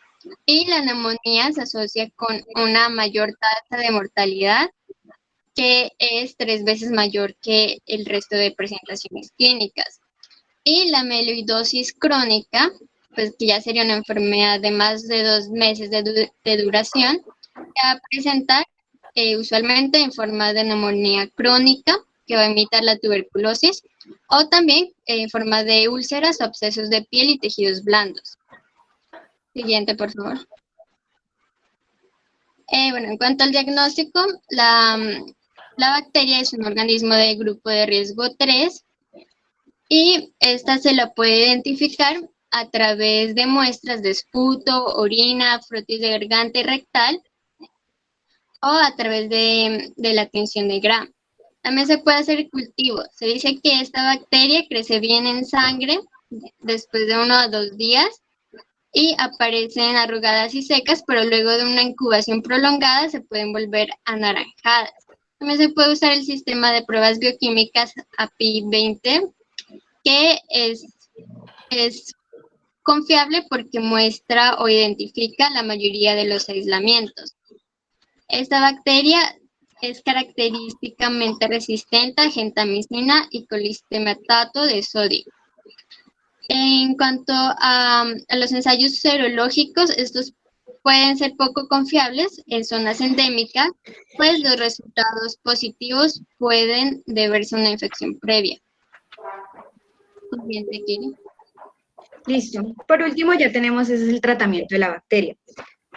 y la neumonía se asocia con una mayor tasa de mortalidad, que es 3 veces mayor que el resto de presentaciones clínicas. Y la mieloidosis crónica, pues que ya sería una enfermedad de más de 2 meses de duración, que va a presentar usualmente en forma de neumonía crónica, que va a imitar la tuberculosis, o también en forma de úlceras o abscesos de piel y tejidos blandos. Siguiente, por favor. Bueno, en cuanto al diagnóstico, la bacteria es un organismo de grupo de riesgo 3 y esta se la puede identificar a través de muestras de esputo, orina, frotis de garganta y rectal o a través de la tinción de Gram. También se puede hacer cultivo. Se dice que esta bacteria crece bien en sangre después de 1 a 2 días y aparecen arrugadas y secas, pero luego de una incubación prolongada se pueden volver anaranjadas. También se puede usar el sistema de pruebas bioquímicas API 20, que es confiable porque muestra o identifica la mayoría de los aislamientos. Esta bacteria es característicamente resistente a gentamicina y colistematato de sodio. En cuanto a los ensayos serológicos, estos pueden ser poco confiables en zonas endémicas, pues los resultados positivos pueden deberse a una infección previa. Siguiente, Kiri. Listo. Por último, ya tenemos ese es el tratamiento de la bacteria.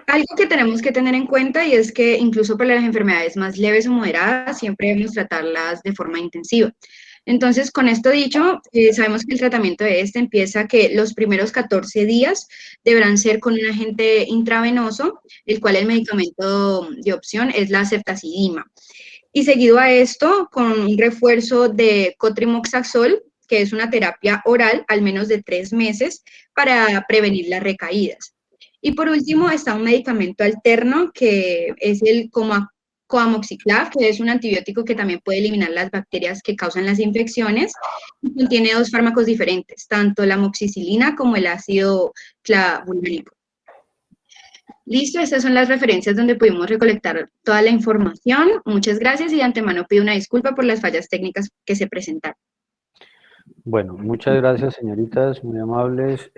Algo que tenemos que tener en cuenta y es que incluso para las enfermedades más leves o moderadas siempre debemos tratarlas de forma intensiva. Entonces, con esto dicho, sabemos que el tratamiento de este empieza que los primeros 14 días deberán ser con un agente intravenoso, el cual el medicamento de opción es la ceftazidima. Y seguido a esto, con un refuerzo de cotrimoxazol, que es una terapia oral al menos de 3 meses para prevenir las recaídas. Y por último está un medicamento alterno que es el coamoxiclav, que es un antibiótico que también puede eliminar las bacterias que causan las infecciones. Y contiene 2 fármacos diferentes, tanto la amoxicilina como el ácido clavulónico. Listo, estas son las referencias donde pudimos recolectar toda la información. Muchas gracias y de antemano pido una disculpa por las fallas técnicas que se presentaron. Bueno, muchas gracias, señoritas, muy amables.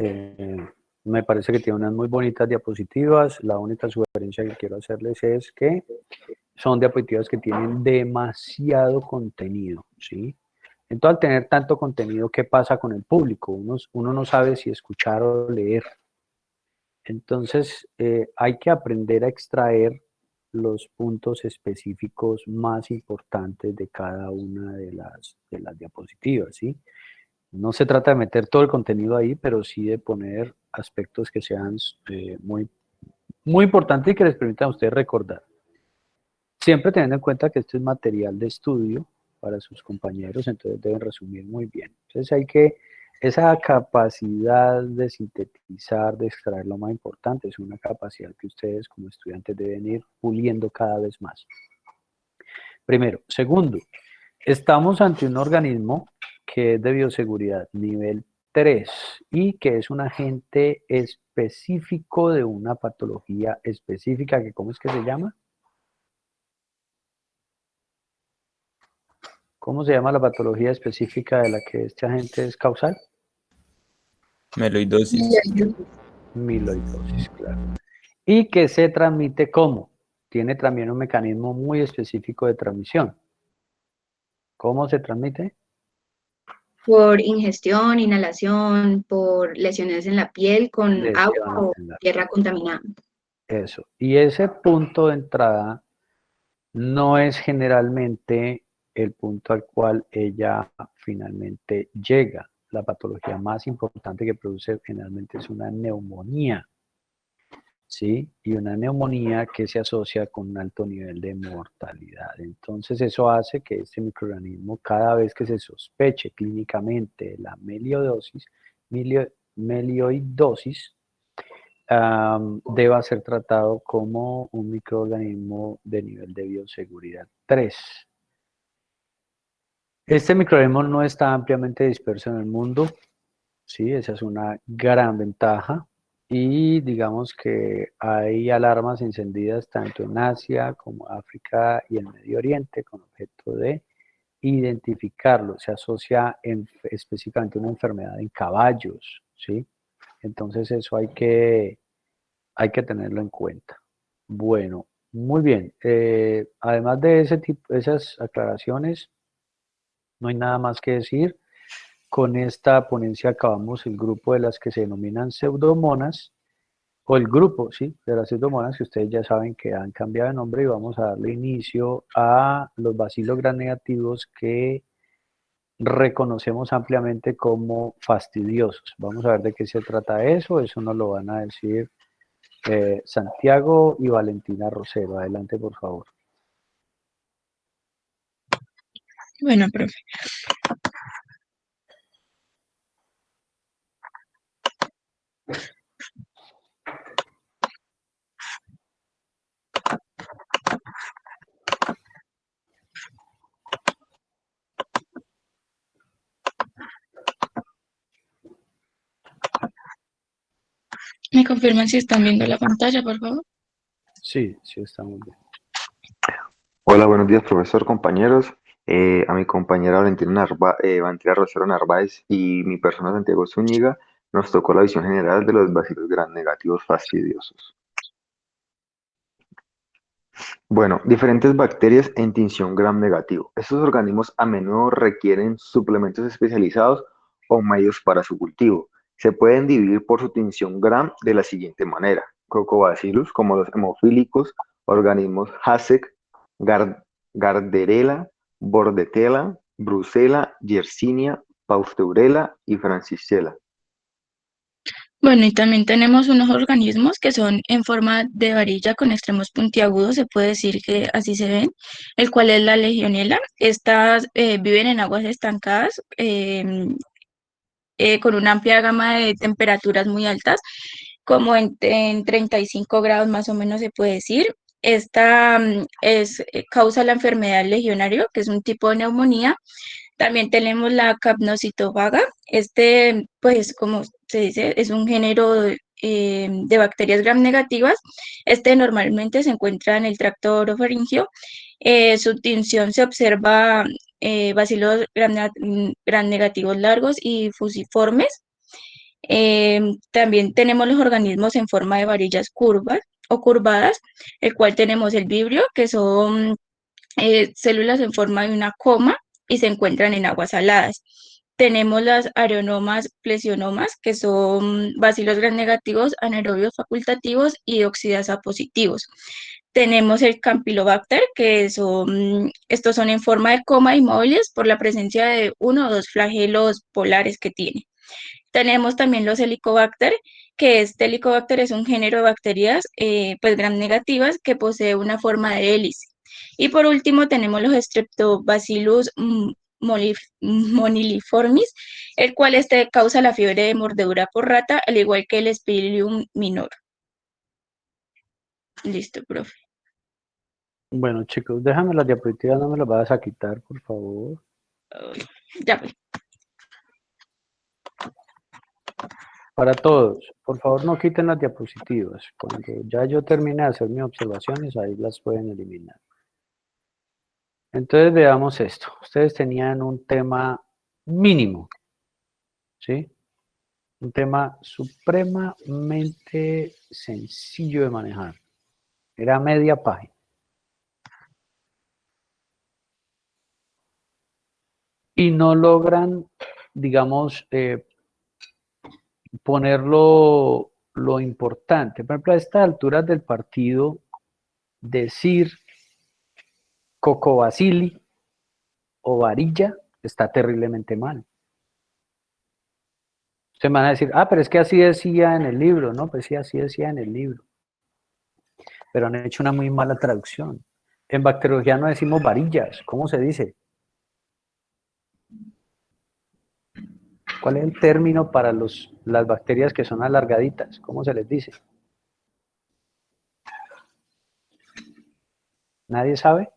Me parece que tiene unas muy bonitas diapositivas. La única sugerencia que quiero hacerles es que son diapositivas que tienen demasiado contenido, ¿sí? Entonces, al tener tanto contenido, ¿qué pasa con el público? Uno no sabe si escuchar o leer. Entonces, hay que aprender a extraer los puntos específicos más importantes de cada una de las diapositivas, ¿sí? No se trata de meter todo el contenido ahí, pero sí de poner aspectos que sean muy, muy importantes y que les permitan a ustedes recordar. Siempre teniendo en cuenta que este es material de estudio para sus compañeros, entonces deben resumir muy bien. Entonces esa capacidad de sintetizar, de extraer lo más importante, es una capacidad que ustedes como estudiantes deben ir puliendo cada vez más. Primero. Segundo, estamos ante un organismo que es de bioseguridad nivel 3 y que es un agente específico de una patología específica, que ¿cómo es que se llama? ¿Cómo se llama la patología específica de la que este agente es causal? Meloidosis. Miloidosis, claro. Y que se transmite ¿cómo? Tiene también un mecanismo muy específico de transmisión. ¿Cómo se transmite? Por ingestión, inhalación, por lesiones en la piel con agua o tierra contaminada. Eso. Y ese punto de entrada no es generalmente el punto al cual ella finalmente llega. La patología más importante que produce generalmente es una neumonía, ¿sí? Y una neumonía que se asocia con un alto nivel de mortalidad. Entonces eso hace que este microorganismo, cada vez que se sospeche clínicamente la melioidosis, deba ser tratado como un microorganismo de nivel de bioseguridad 3. Este microorganismo no está ampliamente disperso en el mundo, ¿sí? Esa es una gran ventaja. Y digamos que hay alarmas encendidas tanto en Asia como África y el Medio Oriente con objeto de identificarlo. Se asocia específicamente a una enfermedad en caballos, ¿sí? Entonces eso hay que tenerlo en cuenta. Bueno, muy bien. Además de esas aclaraciones, no hay nada más que decir. Con esta ponencia acabamos el grupo de las que se denominan pseudomonas o el grupo, sí, de las pseudomonas que ustedes ya saben que han cambiado de nombre y vamos a darle inicio a los bacilos gram negativos que reconocemos ampliamente como fastidiosos. Vamos a ver de qué se trata eso nos lo van a decir Santiago y Valentina Rosero. Adelante, por favor. Bueno, profe. ¿Me confirman si están viendo la pantalla, por favor? Sí, sí, estamos bien. Hola, buenos días, profesor, compañeros. A mi compañera Valentina Rosero Narváez y mi persona Santiago Zúñiga nos tocó la visión general de los bacilos gram negativos fastidiosos. Bueno, diferentes bacterias en tinción gram negativo. Estos organismos a menudo requieren suplementos especializados o medios para su cultivo. Se pueden dividir por su tinción gram de la siguiente manera: Coccobacillus, como los hemofílicos, organismos Hasek, Gardnerella, Bordetella, Brucella, Yersinia, Pausteurella y Francisella. Bueno, y también tenemos unos organismos que son en forma de varilla con extremos puntiagudos, se puede decir que así se ven, el cual es la legionela. Estas viven en aguas estancadas con una amplia gama de temperaturas muy altas, como en 35 grados más o menos se puede decir. Esta causa la enfermedad legionario, que es un tipo de neumonía. También tenemos la capnocitofaga. Pues, como se dice, es un género de bacterias gram negativas. Normalmente se encuentra en el tracto orofaringio. Su tinción se observa bacilos gram negativos largos y fusiformes. También tenemos los organismos en forma de varillas curvas o curvadas, el cual tenemos el vibrio, que son células en forma de una coma y se encuentran en aguas saladas. Tenemos las areonomas plesionomas, que son bacilos gram negativos, anaerobios facultativos y oxidasa positivos. Tenemos el Campylobacter, estos son en forma de coma inmóviles por la presencia de uno o dos flagelos polares que tiene. Tenemos también los Helicobacter, que Helicobacter es un género de bacterias pues gram negativas que posee una forma de hélice. Y por último tenemos los Streptobacillus moniliformis, el cual causa la fiebre de mordedura por rata, al igual que el Spiridium minor. Listo, profe. Bueno, chicos, déjame las diapositivas, no me las vas a quitar, por favor. Ya voy. Para todos, por favor no quiten las diapositivas. Cuando ya yo termine de hacer mis observaciones, ahí las pueden eliminar. Entonces veamos esto. Ustedes tenían un tema mínimo, ¿sí? Un tema supremamente sencillo de manejar. Era media página. Y no logran, digamos, ponerlo lo importante. Por ejemplo, a estas alturas del partido, decir Coccobacilli o varilla está terriblemente mal. Ustedes van a decir, pero es que así decía en el libro, ¿no? Pues sí, así decía en el libro. Pero han hecho una muy mala traducción. En bacteriología no decimos varillas, ¿cómo se dice? ¿Cuál es el término para las bacterias que son alargaditas? ¿Cómo se les dice? ¿Nadie sabe?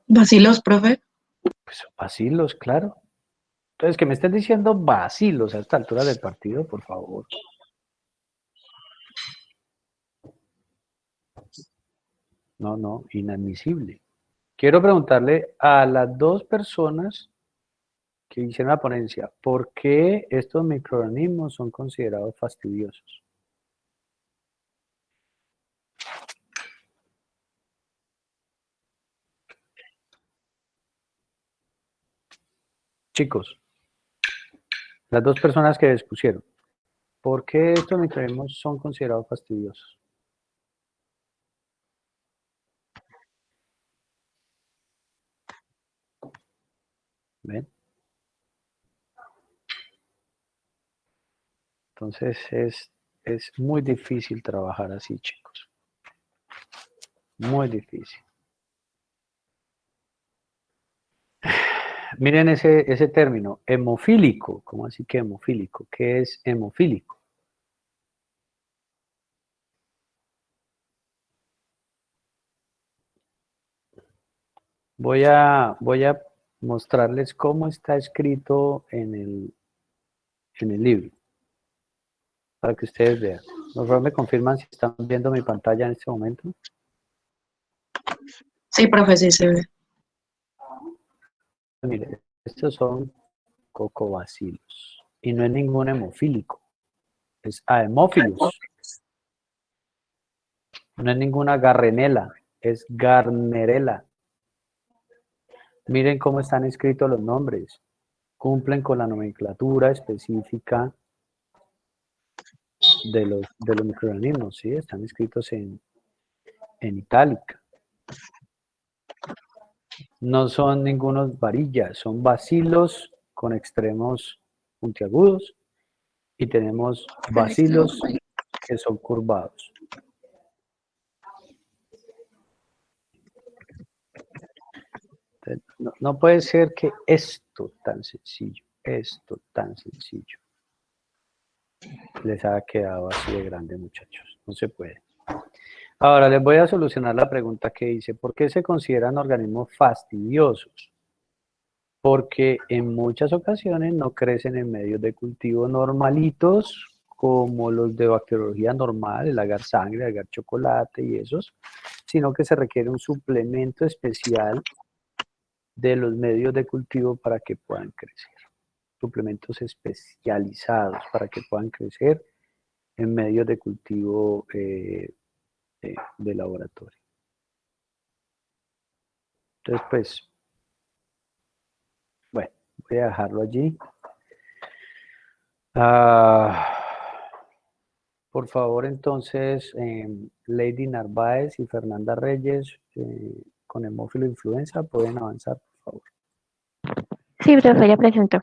Bacilos, profe. Pues bacilos, claro. Entonces, que me estén diciendo bacilos a esta altura del partido, por favor. No, inadmisible. Quiero preguntarle a las dos personas que hicieron la ponencia, ¿por qué estos microorganismos son considerados fastidiosos? Chicos, Las dos personas que expusieron. ¿Por qué estos microorganismos son considerados fastidiosos? ¿Ven? Entonces es muy difícil trabajar así, chicos. Muy difícil. Miren ese término, hemofílico. ¿Cómo así que hemofílico? ¿Qué es hemofílico? Voy a mostrarles cómo está escrito en el libro, para que ustedes vean. Por favor, me confirman si están viendo mi pantalla en este momento. Sí, profe, sí se ve. Mire, estos son cocobacilos y no es ningún hemofílico, es aemófilos. No es ninguna garrenela, es garnerela. Miren cómo están escritos los nombres. Cumplen con la nomenclatura específica de los microorganismos, ¿sí? Están escritos en itálica. No son ningunos varillas, son bacilos con extremos puntiagudos y tenemos bacilos que son curvados. No puede ser que esto tan sencillo les haya quedado así de grande, muchachos. No se puede. Ahora les voy a solucionar la pregunta que hice. ¿Por qué se consideran organismos fastidiosos? Porque en muchas ocasiones no crecen en medios de cultivo normalitos como los de bacteriología normal, el agar sangre, el agar chocolate y esos, sino que se requiere un suplemento especial de los medios de cultivo para que puedan crecer. Suplementos especializados para que puedan crecer en medios de cultivo de laboratorio. Entonces, pues, bueno, voy a dejarlo allí. Por favor, entonces, Lady Narváez y Fernanda Reyes, con hemófilo influenza, pueden avanzar, por favor. Sí, profe, ya presento.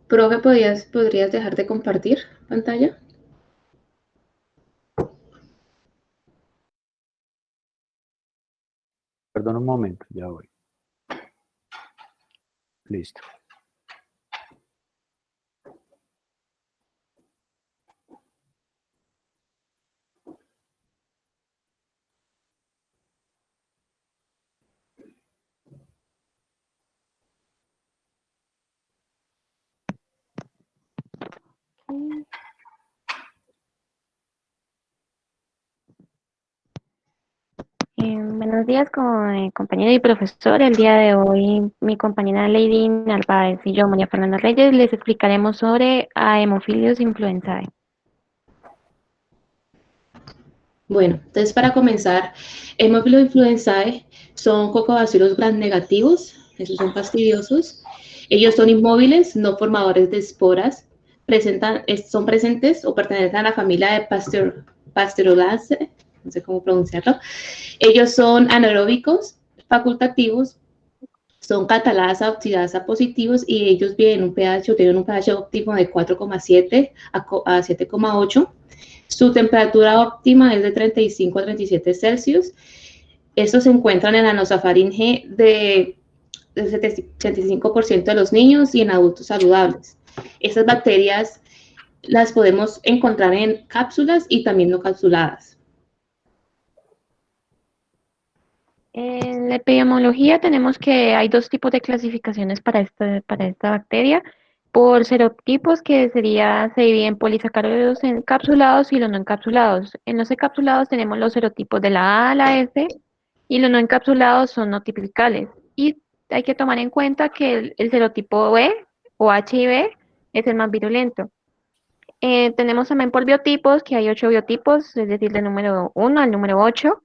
Profe, ¿podrías dejar de compartir pantalla? Perdón un momento, ya voy. Listo. Buenos días, compañero y profesor. El día de hoy, mi compañera Lady Narváez y yo, María Fernanda Reyes, les explicaremos sobre Haemophilus influenzae. Bueno, entonces para comenzar, Haemophilus influenzae son cocobacilos gram negativos, esos son fastidiosos. Ellos son inmóviles, no formadores de esporas, son presentes o pertenecen a la familia de Pasteurulaceae, no sé cómo pronunciarlo. Ellos son anaeróbicos, facultativos, son catalasa, oxidasa positivos y ellos tienen un pH óptimo de 4,7 a 7,8. Su temperatura óptima es de 35 a 37 Celsius. Estos se encuentran en la nasofaringe del 75% de los niños y en adultos saludables. Estas bacterias las podemos encontrar en cápsulas y también no capsuladas. En la epidemiología tenemos que hay dos tipos de clasificaciones para esta bacteria. Por serotipos, que se dividen polisacáridos encapsulados y los no encapsulados. En los encapsulados tenemos los serotipos de la A a la S y los no encapsulados son no tipicales. Y hay que tomar en cuenta que el serotipo B o HIV es el más virulento. Tenemos también por biotipos, que hay 8 biotipos, es decir, del número 1 al número 8,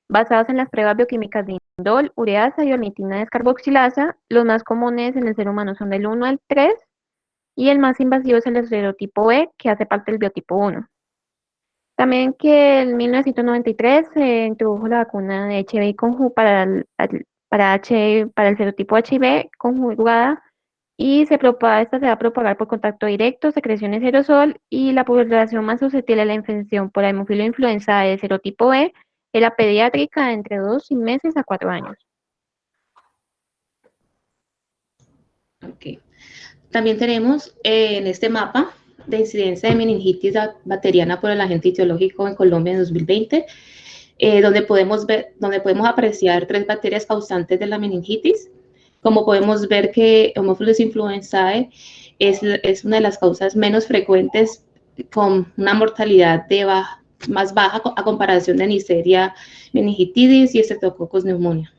basados en las pruebas bioquímicas de indol, ureasa y ornitina descarboxilasa. Los más comunes en el ser humano son del 1 al 3, y el más invasivo es el serotipo B, que hace parte del biotipo 1. También que en 1993 se introdujo la vacuna de HIV para el serotipo HIV conjugada, y esta se va a propagar por contacto directo, secreciones aerosol, y la población más susceptible a la infección por hemofilo influenza de serotipo B es la pediátrica de entre 2 meses a 4 años. Ok. También tenemos en este mapa de incidencia de meningitis bacteriana por el agente etiológico en Colombia en 2020, donde podemos apreciar 3 bacterias causantes de la meningitis. Como podemos ver que Haemophilus influenzae es una de las causas menos frecuentes, con una mortalidad más baja a comparación de Neisseria meningitidis y Streptococcus pneumoniae.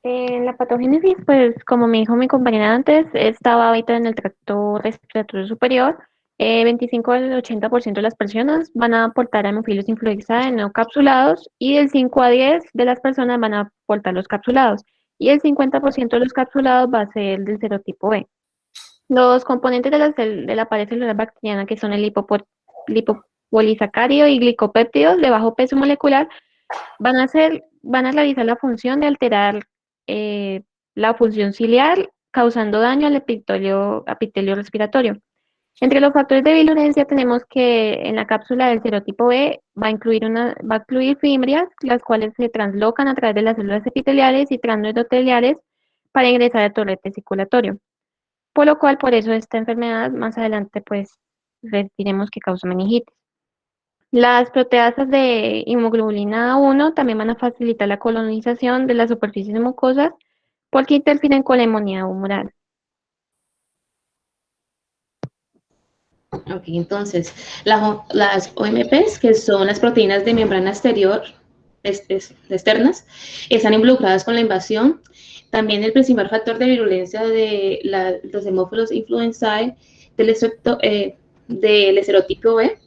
La patogénesis, pues como me dijo mi compañera antes, estaba ahorita en el tracto respiratorio superior. 25 al 80% de las personas van a aportar Haemophilus influenzae no capsulados, y del 5 a 10 de las personas van a aportar los capsulados, y el 50% de los capsulados va a ser del serotipo B. Los componentes de la pared celular bacteriana, que son el lipopolisacárido y glicopéptidos de bajo peso molecular, van a realizar la función de alterar la función ciliar, causando daño al epitelio respiratorio. Entre los factores de virulencia tenemos que en la cápsula del serotipo B va a incluir fimbrias, las cuales se translocan a través de las células epiteliales y transendoteliales para ingresar al torrente circulatorio. Por lo cual, por eso esta enfermedad más adelante, pues, diremos que causa meningitis. Las proteasas de inmunoglobulina 1 también van a facilitar la colonización de las superficies mucosas porque interfieren con la inmunidad humoral. Ok, entonces, las OMPs, que son las proteínas de membrana exterior externas, están involucradas con la invasión. También el principal factor de virulencia de los Haemophilus influenzae del serotipo B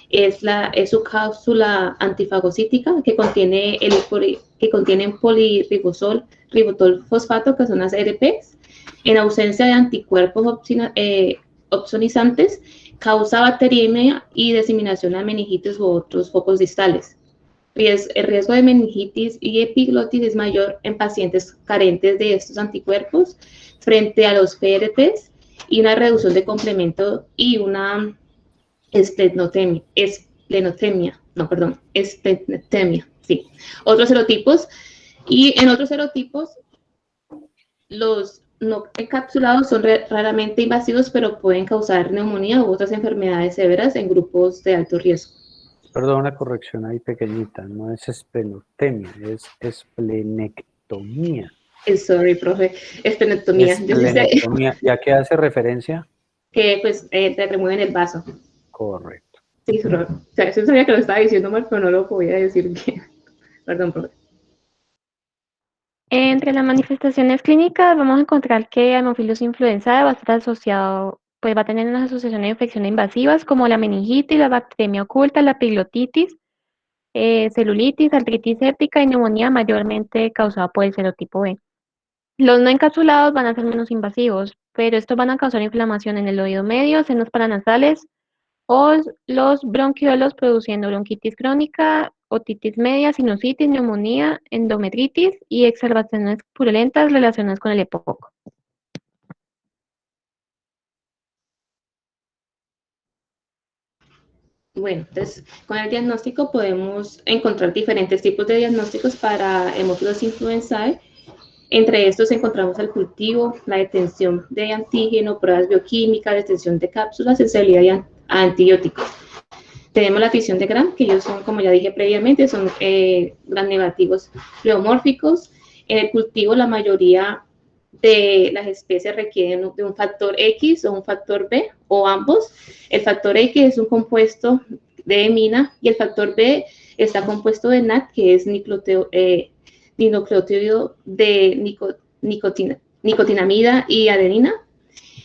es su cápsula antifagocítica, que contiene polirribosol, ribitol fosfato, que son las ERPs. En ausencia de anticuerpos opsonizantes, causa bacteriemia y diseminación a meningitis u otros focos distales. El riesgo de meningitis y epiglotis es mayor en pacientes carentes de estos anticuerpos frente a los PRPs, y una reducción de complemento y una esplenetemia, sí. Otros serotipos, y en otros serotipos, los no encapsulados son raramente invasivos, pero pueden causar neumonía u otras enfermedades severas en grupos de alto riesgo. Perdón, una corrección ahí pequeñita, no es esplenotemia, es esplenectomía. Sorry, profe, esplenectomía. Esplenectomía. ¿Y a qué hace referencia? Que pues te remueven el vaso. Correcto. Sí, o sea, eso sabía que lo estaba diciendo mal, pero no lo podía decir bien. Perdón, profe. Entre las manifestaciones clínicas vamos a encontrar que Haemophilus influenzae va a estar asociado, pues va a tener unas asociaciones de infecciones invasivas como la meningitis, la bacteriemia oculta, la epiglotitis, celulitis, artritis séptica y neumonía, mayormente causada por el serotipo B. Los no encapsulados van a ser menos invasivos, pero estos van a causar inflamación en el oído medio, senos paranasales o los bronquiolos, produciendo bronquitis crónica, otitis media, sinusitis, neumonía, endometritis y exacerbaciones purulentas relacionadas con el EPOC. Bueno, entonces, con el diagnóstico podemos encontrar diferentes tipos de diagnósticos para Haemophilus influenzae. Entre estos encontramos el cultivo, la detención de antígeno, pruebas bioquímicas, detención de cápsulas, sensibilidad a antibióticos. Tenemos la fisión de Gram, que ellos son, como ya dije previamente, son gram negativos pleomórficos. En el cultivo, la mayoría de las especies requieren de un factor X o un factor B, o ambos. El factor X es un compuesto de hemina y el factor B está compuesto de NAT, que es dinucleótido de nicotinamida y adenina.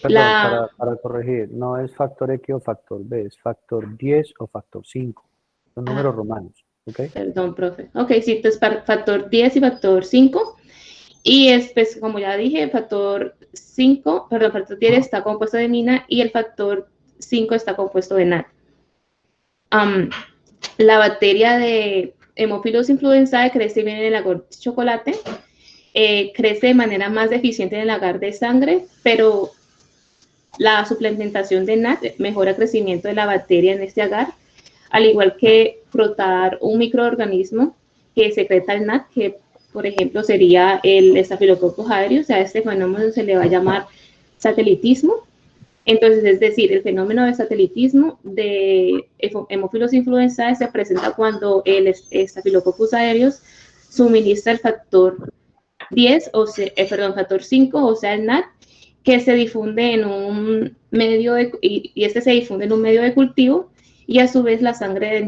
Perdón, para corregir, no es factor X o factor B, es factor 10 o factor 5. Son números romanos, ¿ok? Perdón, profe. Ok, sí, entonces factor 10 y factor 5. Y es, pues, como ya dije, factor 10 está compuesto de mina y el factor 5 está compuesto de NAT. La bacteria de Haemophilus influenzae crece bien en el agar de chocolate, crece de manera más deficiente en el agar de sangre, pero la suplementación de NAT mejora el crecimiento de la bacteria en este agar, al igual que frotar un microorganismo que secreta el NAT, que por ejemplo sería el Staphylococcus aureus. A este fenómeno se le va a llamar satelitismo. Entonces, es decir, el fenómeno de satelitismo de Haemophilus influenzae se presenta cuando el Staphylococcus aureus suministra el factor 10, factor 5, o sea, el NAT, que se difunde en un medio y este se difunde en un medio de cultivo, y a su vez la sangre del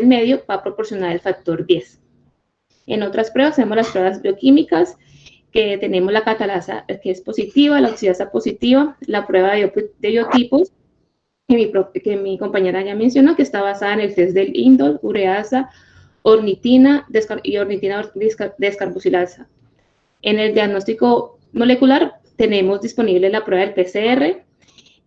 medio va a proporcionar el factor 10. En otras pruebas tenemos las pruebas bioquímicas, que tenemos la catalasa, que es positiva, la oxidasa positiva, la prueba de biotipos, que mi compañera ya mencionó, que está basada en el test del indol, ureasa, ornitina y ornitina descarboxilasa. En el diagnóstico molecular tenemos disponible la prueba del PCR.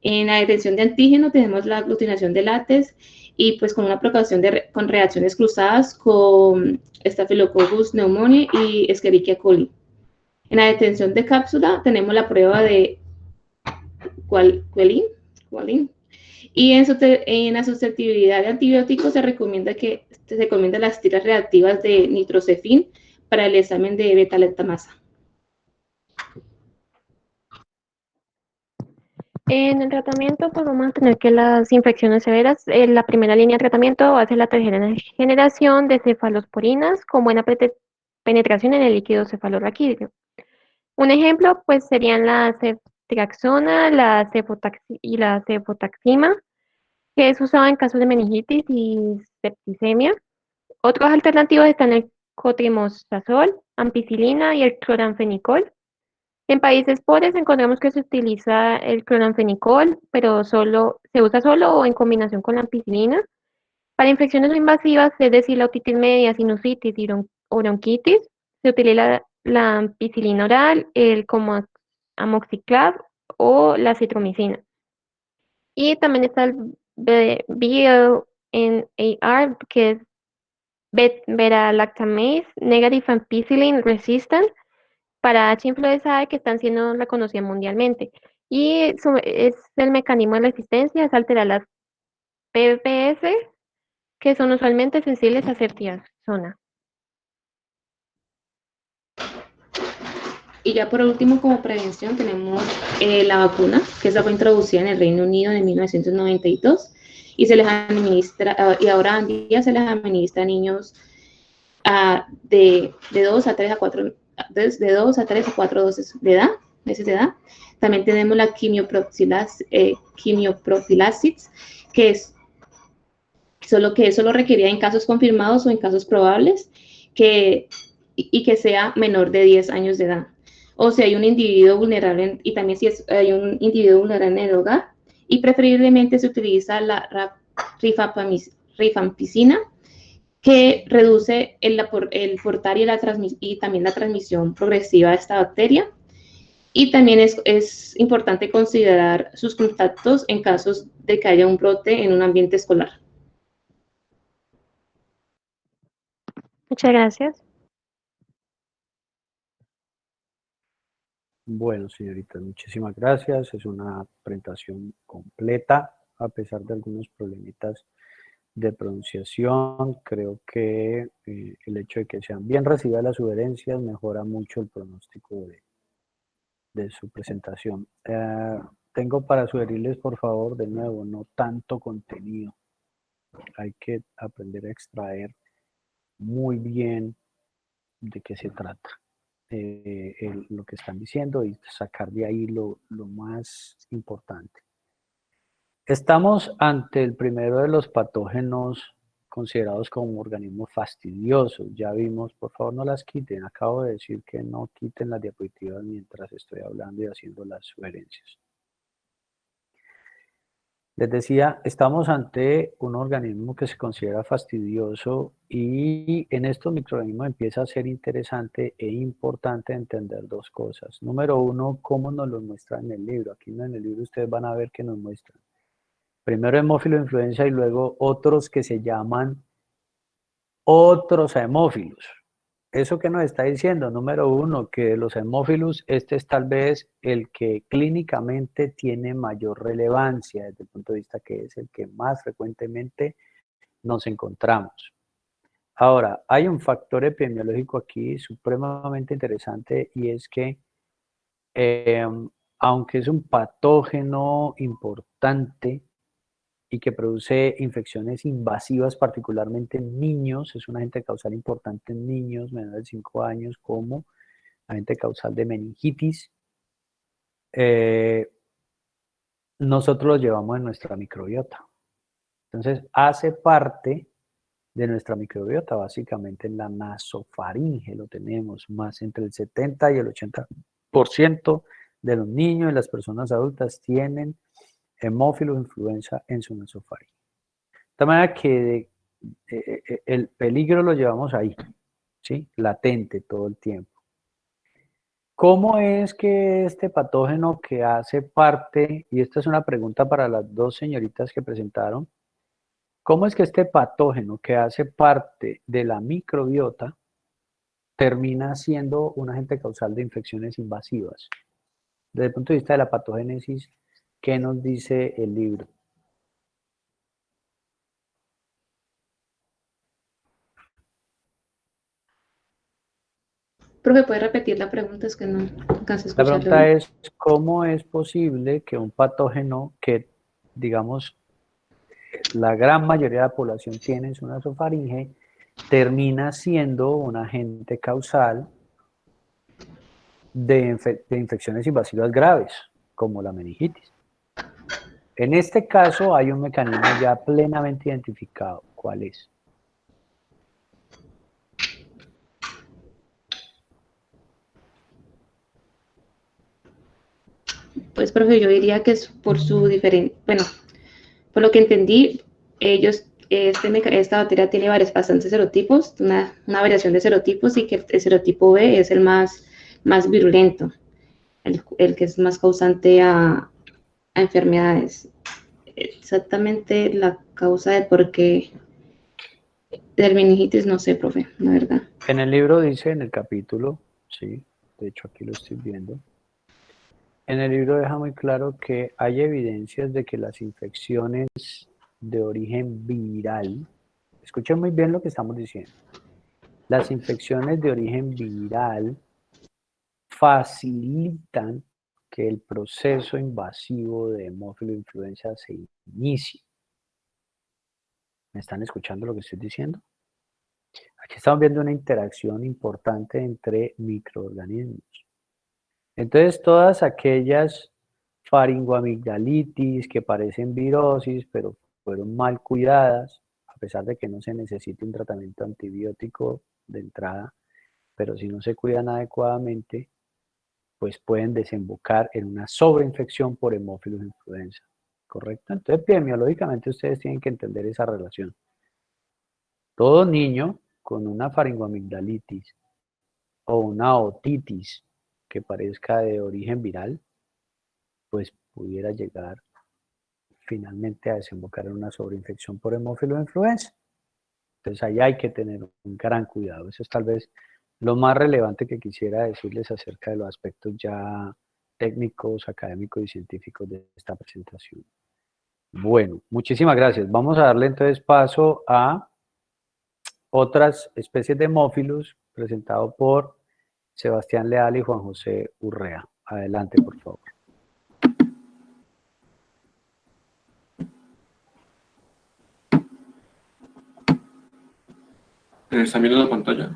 En la detección de antígeno tenemos la aglutinación de látex, y pues con una precaución con reacciones cruzadas con Staphylococcus pneumoniae y Escherichia coli. En la detención de cápsula tenemos la prueba de Qualin. Y en la susceptibilidad de antibióticos se recomienda las tiras reactivas de nitrocefin para el examen de beta-lactamasa. En el tratamiento, pues vamos a tener que las infecciones severas, la primera línea de tratamiento va a ser la tercera generación de cefalosporinas con buena penetración en el líquido cefalorraquídeo. Un ejemplo, pues serían la ceftriaxona, y la cefotaxima, que es usada en casos de meningitis y septicemia. Otras alternativas están el cotrimoxazol, ampicilina y el cloranfenicol. En países pobres encontramos que se utiliza el cloranfenicol, pero se usa solo o en combinación con la ampicilina. Para infecciones no invasivas, es decir, la otitis media, sinusitis y bronquitis, se utiliza la ampicilina oral, el como amoxiclav o la citromicina. Y también está el BLNAR, que es beta-lactamase negative ampicillin resistant, para H. influenzae, que están siendo reconocidas mundialmente. Y es el mecanismo de resistencia, es alterar las PPS, que son usualmente sensibles a ceftriaxona. Y ya por último, como prevención, tenemos la vacuna, que esa fue introducida en el Reino Unido en 1992 y se les administra, y ahora en día se les administra a niños de 2 a 3 a 4 meses de edad. También tenemos la quimioprofilaxis, que es solo que eso lo requería en casos confirmados o en casos probables, y que sea menor de 10 años de edad. O si hay un individuo vulnerable, y también si hay un individuo vulnerable en el hogar, y preferiblemente se utiliza la rifampicina, que reduce el portar y también la transmisión progresiva de esta bacteria. Y también es importante considerar sus contactos en casos de que haya un brote en un ambiente escolar. Muchas gracias. Bueno, señoritas, muchísimas gracias. Es una presentación completa, a pesar de algunos problemitas de pronunciación. Creo que el hecho de que sean bien recibidas las sugerencias mejora mucho el pronóstico de su presentación. Tengo para sugerirles, por favor, de nuevo, no tanto contenido. Hay que aprender a extraer muy bien de qué se trata. Lo que están diciendo y sacar de ahí lo más importante. Estamos ante el primero de los patógenos considerados como organismos fastidiosos. Ya vimos, por favor no las quiten, acabo de decir que no quiten las diapositivas mientras estoy hablando y haciendo las sugerencias. Les decía, estamos ante un organismo que se considera fastidioso y en estos microorganismos empieza a ser interesante e importante entender dos cosas. Número uno, cómo nos lo muestran en el libro. Aquí en el libro ustedes van a ver que nos muestran. Primero hemófilo de influenza y luego otros que se llaman otros hemófilos. ¿Eso qué nos está diciendo? Número uno, que de los hemófilos, este es tal vez el que clínicamente tiene mayor relevancia desde el punto de vista que es el que más frecuentemente nos encontramos. Ahora, hay un factor epidemiológico aquí supremamente interesante y es que aunque es un patógeno importante y que produce infecciones invasivas, particularmente en niños, es un agente causal importante en niños menores de 5 años como agente causal de meningitis. Nosotros lo llevamos en nuestra microbiota. Entonces, hace parte de nuestra microbiota, básicamente en la nasofaringe lo tenemos, más entre el 70 y el 80% de los niños y las personas adultas tienen hemófilos influenza en su nasofaringe. De manera que el peligro lo llevamos ahí, ¿sí? Latente todo el tiempo. ¿Cómo es que este patógeno que hace parte, y esta es una pregunta para las dos señoritas que presentaron, cómo es que este patógeno que hace parte de la microbiota termina siendo un agente causal de infecciones invasivas? Desde el punto de vista de la patogénesis, ¿qué nos dice el libro? Profe, ¿puede repetir la pregunta? Es que no alcancé a La escucharlo pregunta bien. es, ¿cómo es posible que un patógeno que, digamos, la gran mayoría de la población tiene en su nasofaringe, termina siendo un agente causal de infecciones invasivas graves, como la meningitis? En este caso hay un mecanismo ya plenamente identificado. ¿Cuál es? Pues, profe, yo diría que es por su diferente, bueno, por lo que entendí, esta bacteria tiene bastantes serotipos, una variación de serotipos y que el serotipo B es el más virulento, el que es más causante a enfermedades. Exactamente la causa de por qué del meningitis, no sé, profe, la verdad. En el libro dice, en el capítulo, sí, de hecho aquí lo estoy viendo, en el libro deja muy claro que hay evidencias de que las infecciones de origen viral, escuchen muy bien lo que estamos diciendo, las infecciones de origen viral facilitan que el proceso invasivo de hemófilo influenza se inicie. ¿Me están escuchando lo que estoy diciendo? Aquí estamos viendo una interacción importante entre microorganismos. Entonces, todas aquellas faringoamigdalitis que parecen virosis, pero fueron mal cuidadas, a pesar de que no se necesite un tratamiento antibiótico de entrada, pero si no se cuidan adecuadamente, pues pueden desembocar en una sobreinfección por hemófilos influenza, ¿correcto? Entonces, epidemiológicamente ustedes tienen que entender esa relación. Todo niño con una faringoamigdalitis o una otitis que parezca de origen viral, pues pudiera llegar finalmente a desembocar en una sobreinfección por hemófilo influenza. Entonces ahí hay que tener un gran cuidado. Eso es tal vez lo más relevante que quisiera decirles acerca de los aspectos ya técnicos, académicos y científicos de esta presentación. Bueno, muchísimas gracias. Vamos a darle entonces paso a otras especies de hemófilos presentado por Sebastián Leal y Juan José Urrea. Adelante, por favor. ¿Están viendo la pantalla?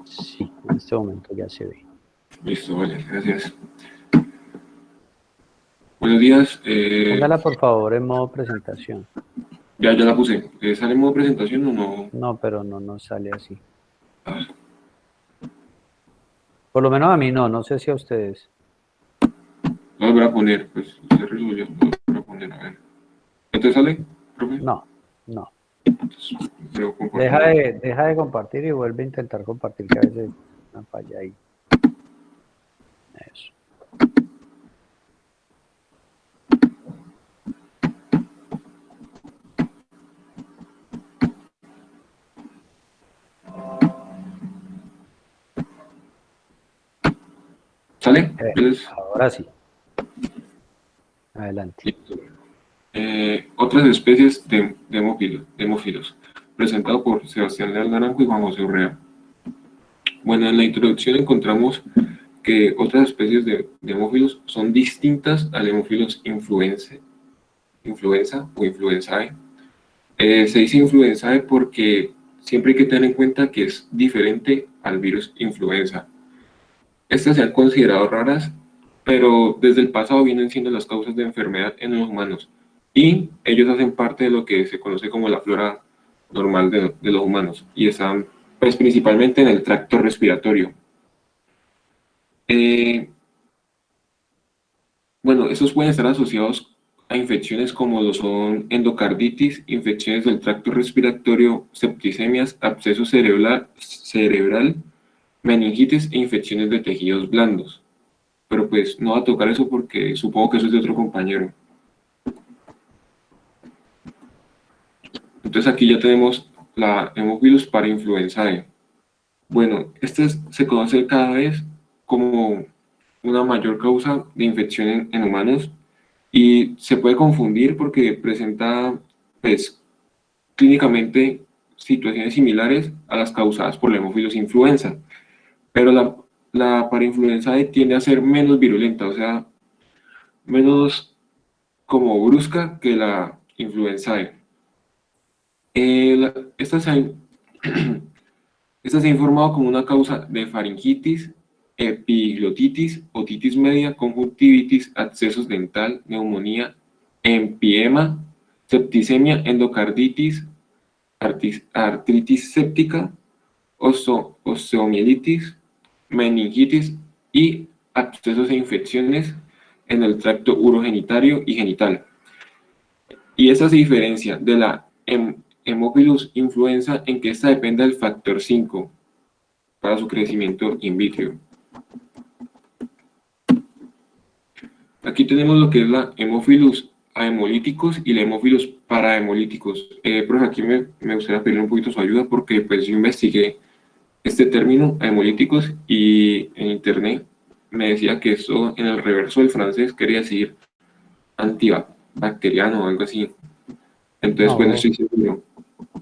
Sí, en este momento ya se ve. Listo, vale, gracias. Buenos días. Póngala por favor en modo presentación. Ya la puse. ¿Sale en modo presentación o no? No, pero no nos sale así. Ah, Por lo menos a mí no sé si a ustedes. lo voy a poner, pues se resolvió. Lo voy a poner, a ver. ¿No te sale, profe? No. Entonces, creo compartir. Deja de compartir y vuelve a intentar compartir, que a veces una falla ahí. Eso. ¿Sale? Ahora sí. Adelante. Listo. Otras especies de hemófilos, presentado por Sebastián Leal Naranjo y Juan José Urrea. Bueno, en la introducción encontramos que otras especies de hemófilos son distintas al hemófilos influenza o influenzae. Se dice influenzae porque siempre hay que tener en cuenta que es diferente al virus influenza. Estas se han considerado raras, pero desde el pasado vienen siendo las causas de enfermedad en los humanos, y ellos hacen parte de lo que se conoce como la flora normal de los humanos, y están pues principalmente en el tracto respiratorio. Bueno, estos pueden estar asociados a infecciones como lo son endocarditis, infecciones del tracto respiratorio, septicemias, absceso cerebral, meningitis e infecciones de tejidos blandos. Pero pues no va a tocar eso porque supongo que eso es de otro compañero. Entonces aquí ya tenemos la Haemophilus parainfluenzae. Bueno, se conoce cada vez como una mayor causa de infección en humanos, y se puede confundir porque presenta pues clínicamente situaciones similares a las causadas por la Haemophilus influenza, pero la parainfluenzae tiende a ser menos virulenta, o sea, menos como brusca que la influenzae. Esta se ha informado como una causa de faringitis, epiglotitis, otitis media, conjuntivitis, abscesos dental, neumonía, empiema, septicemia, endocarditis, artritis séptica, osteomielitis, meningitis y abscesos e infecciones en el tracto urogenitario y genital. Y esa se diferencia de la Haemophilus influenza en que esta depende del factor 5 para su crecimiento in vitro. Aquí tenemos lo que es la Haemophilus ahemolíticos y la Haemophilus parahemolíticos. Profe, aquí me gustaría pedir un poquito su ayuda porque pues yo investigué este término, hemolíticos, y en internet me decía que esto en el reverso del francés quería decir antibacteriano o algo así. Entonces, pues no estoy seguro.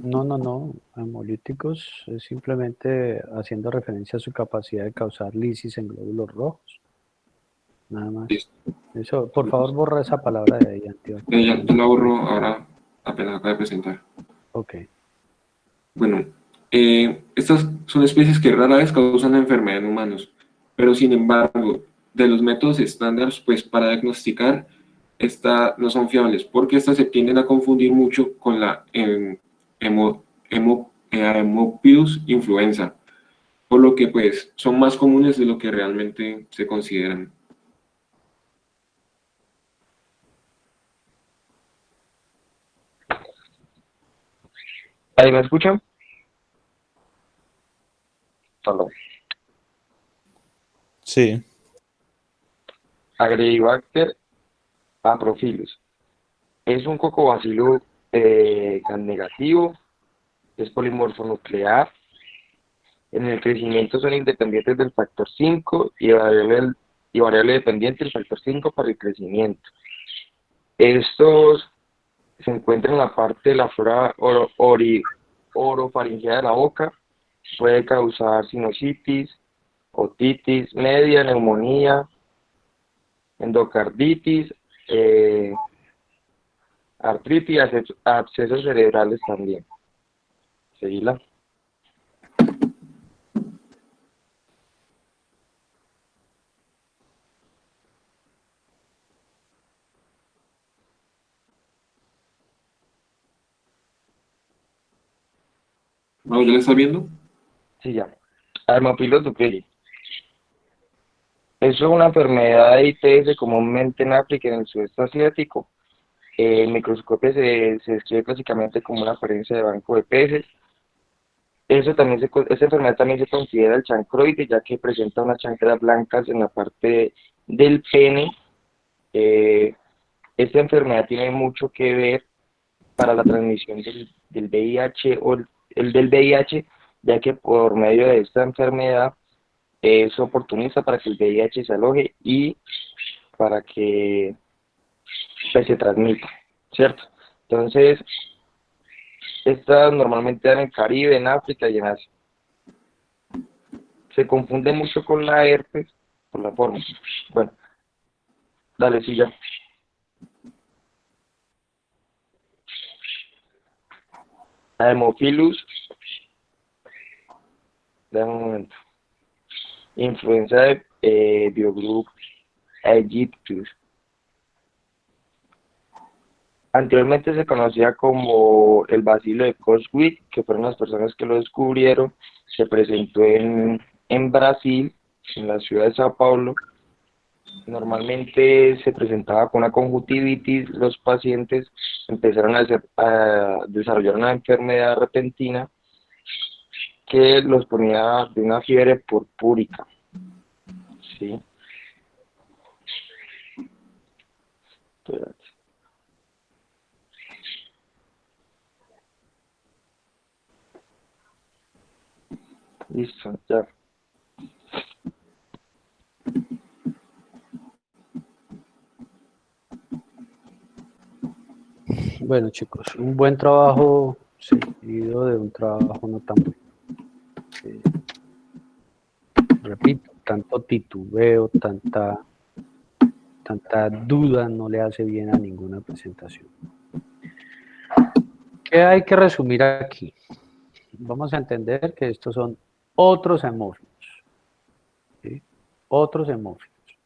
No. Hemolíticos es simplemente haciendo referencia a su capacidad de causar lisis en glóbulos rojos. Nada más. Eso, por favor, borra esa palabra de ahí, antibacteriano. Ya la borro ahora, apenas acaba de presentar. Ok. Bueno, estas son especies que rara vez causan la enfermedad en humanos, pero sin embargo, de los métodos estándares, pues para diagnosticar, no son fiables, porque estas se tienden a confundir mucho con la Haemophilus influenza, por lo que pues son más comunes de lo que realmente se consideran. ¿Ahí me escuchan? Solo. Sí. Agribacter aprophilus. Es un cocobacilo gram negativo, es polimorfo nuclear. En el crecimiento son independientes del factor 5 y variable dependiente del factor 5 para el crecimiento. Estos se encuentran en la parte de la flora orofaringea de la boca. Puede causar sinusitis, otitis media, neumonía, endocarditis, artritis y abscesos cerebrales también. Seguila. Vamos, ¿ya la está viendo? Sí, ya. Haemophilus ducreyi. Eso es una enfermedad de ITS comúnmente en África y en el sudeste asiático. En microscopio se describe clásicamente como una apariencia de banco de peces. Esa enfermedad también se considera el chancroide, ya que presenta unas chancras blancas en la parte del pene. Esta enfermedad tiene mucho que ver para la transmisión del VIH o el del VIH, ya que por medio de esta enfermedad es oportunista para que el VIH se aloje y para que pues, se transmita, ¿cierto? Entonces, estas normalmente dan en Caribe, en África y en Asia. Se confunde mucho con la herpes por la forma. Bueno, dale, sí, ya. Haemophilus, dame un momento. Influenza de Biogroup Aegyptus. Anteriormente se conocía como el bacilo de Koch-Witt, que fueron las personas que lo descubrieron. Se presentó en Brasil, en la ciudad de Sao Paulo. Normalmente se presentaba con una conjuntivitis. Los pacientes empezaron a desarrollar una enfermedad repentina que los ponía de una fiebre purpúrica. ¿Sí? Espérate. Listo, ya. Bueno, chicos, un buen trabajo seguido de un trabajo no tan bueno. Repito, tanto titubeo, tanta duda no le hace bien a ninguna presentación. ¿Qué hay que resumir aquí? Vamos a entender que estos son otros hemófilos, ¿sí? Otros hemófilos,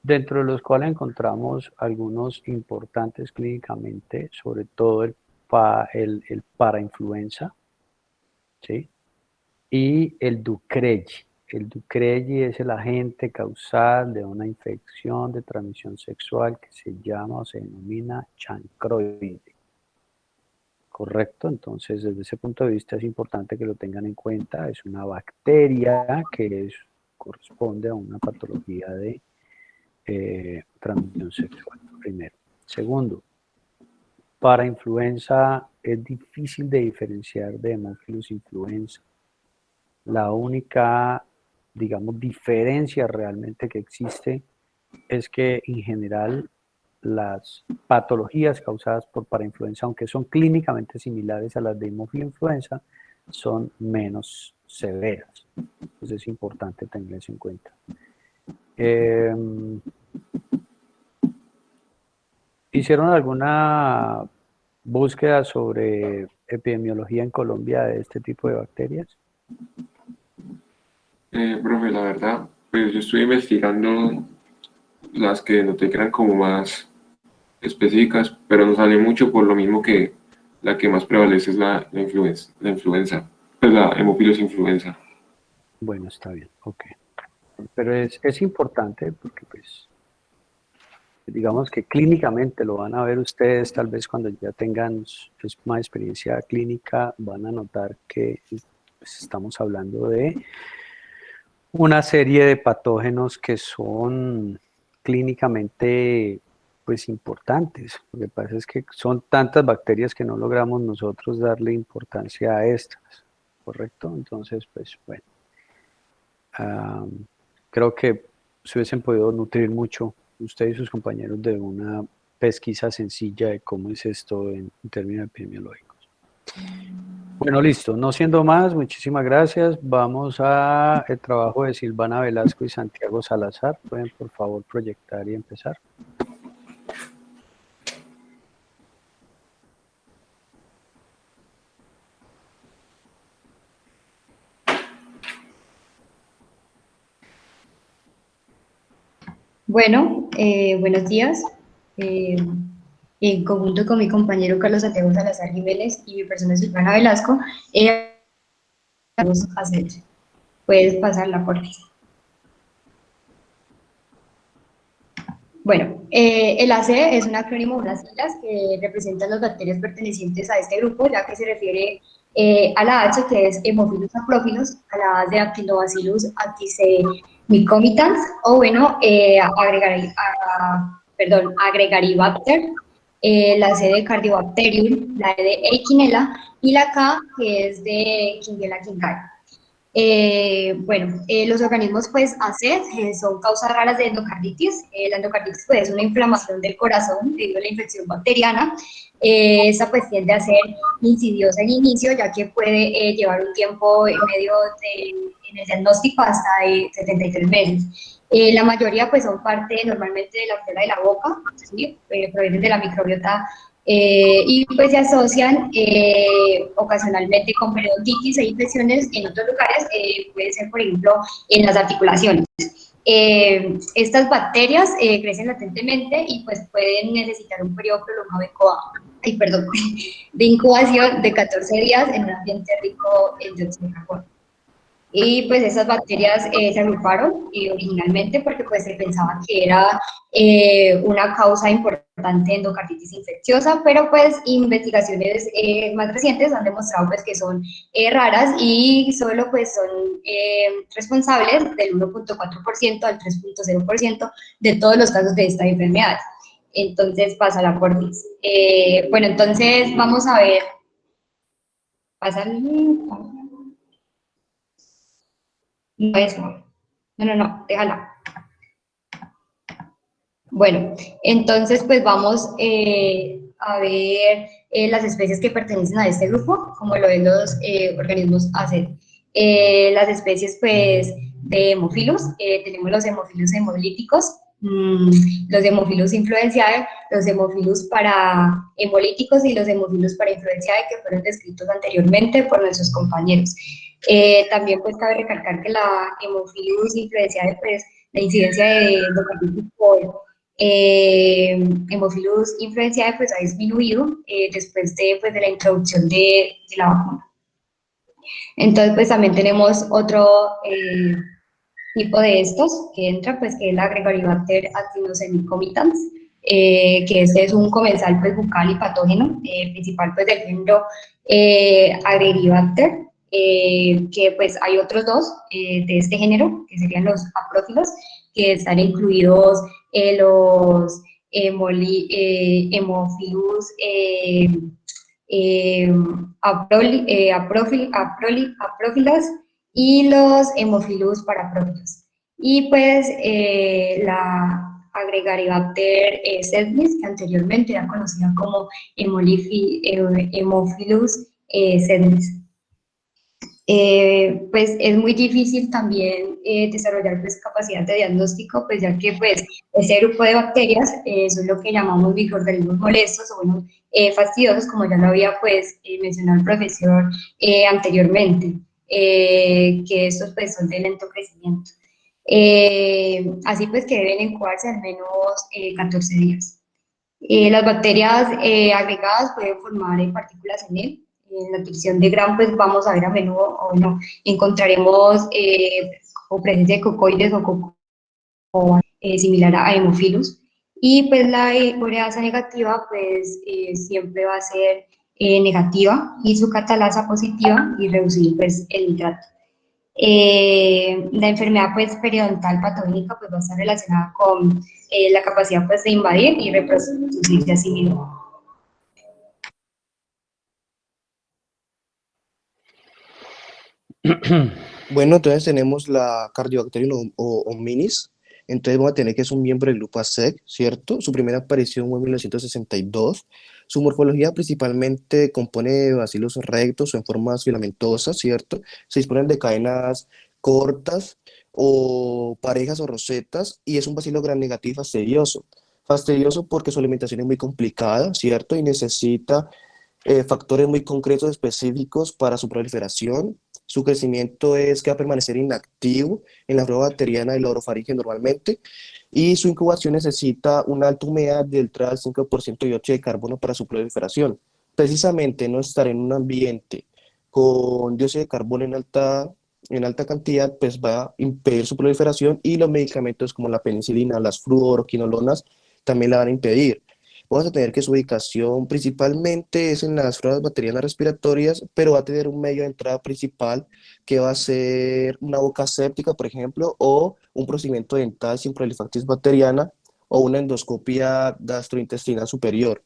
dentro de los cuales encontramos algunos importantes clínicamente, sobre todo el parainfluenza, ¿sí? Y el Ducreyi. El Ducreyi es el agente causal de una infección de transmisión sexual que se llama o se denomina chancroide. Correcto, entonces desde ese punto de vista es importante que lo tengan en cuenta. Es una bacteria que corresponde a una patología de transmisión sexual, primero. Segundo, para influenza es difícil de diferenciar de Haemophilus influenza. La única, digamos, diferencia realmente que existe es que en general las patologías causadas por parainfluenza, aunque son clínicamente similares a las de hemofilinfluenza, son menos severas. Entonces es importante tenerlas en cuenta. ¿Hicieron alguna búsqueda sobre epidemiología en Colombia de este tipo de bacterias? Profe, la verdad, pues yo estuve investigando las que noté que eran como más específicas, pero no sale mucho por lo mismo que la que más prevalece es la influenza, pues la Haemophilus influenza. Bueno, está bien, ok. Pero es importante porque, pues, digamos que clínicamente lo van a ver ustedes, tal vez cuando ya tengan más experiencia clínica, van a notar que pues, estamos hablando de una serie de patógenos que son clínicamente pues importantes. Lo que pasa es que son tantas bacterias que no logramos nosotros darle importancia a estas, ¿correcto? Entonces, pues bueno, creo que se hubiesen podido nutrir mucho ustedes y sus compañeros de una pesquisa sencilla de cómo es esto en términos epidemiológicos. Bueno, listo. No siendo más, muchísimas gracias. Vamos a el trabajo de Silvana Velasco y Santiago Salazar. ¿Pueden, por favor, proyectar y empezar? Bueno, buenos días. En conjunto con mi compañero Carlos Santiago Salazar Jiménez y mi persona Silvana Velasco, he vamos a hacer. Puedes pasarla por ahí. Bueno, el AC es un acrónimo de unas siglas que representan las bacterias pertenecientes a este grupo, ya que se refiere a la H, que es Haemophilus saprophyllus, a la A de Actinobacillus antisemicomitans, o bueno, Agregaribacter, la C de Cardiobacterium, la E de Eikenella, y la K, que es de Klebsiella quincai. Los organismos pues AC son causas raras de endocarditis. La endocarditis pues, es una inflamación del corazón debido a la infección bacteriana. Esa pues tiende a ser insidiosa al inicio, ya que puede llevar un tiempo en el diagnóstico hasta de 73 meses. La mayoría pues son parte normalmente de la flora de la boca, ¿sí? Provienen de la microbiota y pues se asocian ocasionalmente con periodontitis e infecciones en otros lugares, puede ser por ejemplo en las articulaciones. Estas bacterias crecen latentemente y pues pueden necesitar un periodo prolongado de incubación de 14 días en un ambiente rico en dióxido de carbono. Y pues esas bacterias se agruparon originalmente porque pues se pensaba que era una causa importante de endocarditis infecciosa, pero pues investigaciones más recientes han demostrado pues que son raras y solo pues son responsables del 1.4% al 3.0% de todos los casos de esta enfermedad. Entonces pasa la cortis. Entonces vamos a ver, pasa el link. No es, no, déjala. Bueno, entonces pues vamos a ver las especies que pertenecen a este grupo, como lo ven los organismos AC. Las especies pues de hemófilos, tenemos los hemófilos hemolíticos, los hemófilos influenciae, los hemófilos para hemolíticos y los hemófilos para influenciae que fueron descritos anteriormente por nuestros compañeros. También pues cabe recalcar que la hemófilos influenciae, pues la incidencia de endocarditis por Haemophilus influenzae pues ha disminuido después de la introducción de la vacuna. Entonces pues también tenemos otro tipo de estos que entra, pues que es la Agregaribacter actinosemicomitans, que este es un comensal pues bucal y patógeno, principal pues del género Agrigibacter, que pues hay otros dos de este género, que serían los aprófilos, que están incluidos los Haemophilus aprófilos y los Haemophilus paraprófilos. Y pues la Agregaribacter sednis, que anteriormente era conocida como Haemophilus sednis. Pues es muy difícil también desarrollar pues, capacidad de diagnóstico, pues ya que pues ese grupo de bacterias son lo que llamamos microorganismos molestos o bueno, fastidiosos, como ya lo había pues mencionado el profesor anteriormente, que estos pues son de lento crecimiento. Así pues que deben incubarse al menos 14 días. Las bacterias agregadas pueden formar partículas en él. En la detección de Gram, pues vamos a ver a menudo, o no, encontraremos o presencia de cocoides o similar a Haemophilus. Y pues la ureasa negativa, pues siempre va a ser negativa y su catalasa positiva y reducir pues el nitrato. La enfermedad pues periodontal patogénica pues va a estar relacionada con la capacidad pues de invadir y reproducirse a sí mismo. Bueno, entonces tenemos la Cardiobacterium hominis, entonces vamos a tener que es un miembro del grupo ASEC, ¿cierto? Su primera aparición fue en 1962. Su morfología principalmente compone de bacilos rectos o en formas filamentosas, ¿cierto? Se disponen de cadenas cortas o parejas o rosetas y es un bacilo gram negativo fastidioso. Fastidioso porque su alimentación es muy complicada, ¿cierto? Y necesita factores muy concretos específicos para su proliferación. Su crecimiento es que va a permanecer inactivo en la flora bacteriana de la orofaringe normalmente y su incubación necesita una alta humedad del 3 al 5% de dióxido de carbono para su proliferación. Precisamente no estar en un ambiente con dióxido de carbono en alta cantidad, pues va a impedir su proliferación y los medicamentos como la penicilina, las fluoroquinolonas, también la van a impedir. Vamos a tener que su ubicación principalmente es en las flores bacterianas respiratorias, pero va a tener un medio de entrada principal que va a ser una boca séptica, por ejemplo, o un procedimiento dental sin prolifactis bacteriana o una endoscopia gastrointestinal superior.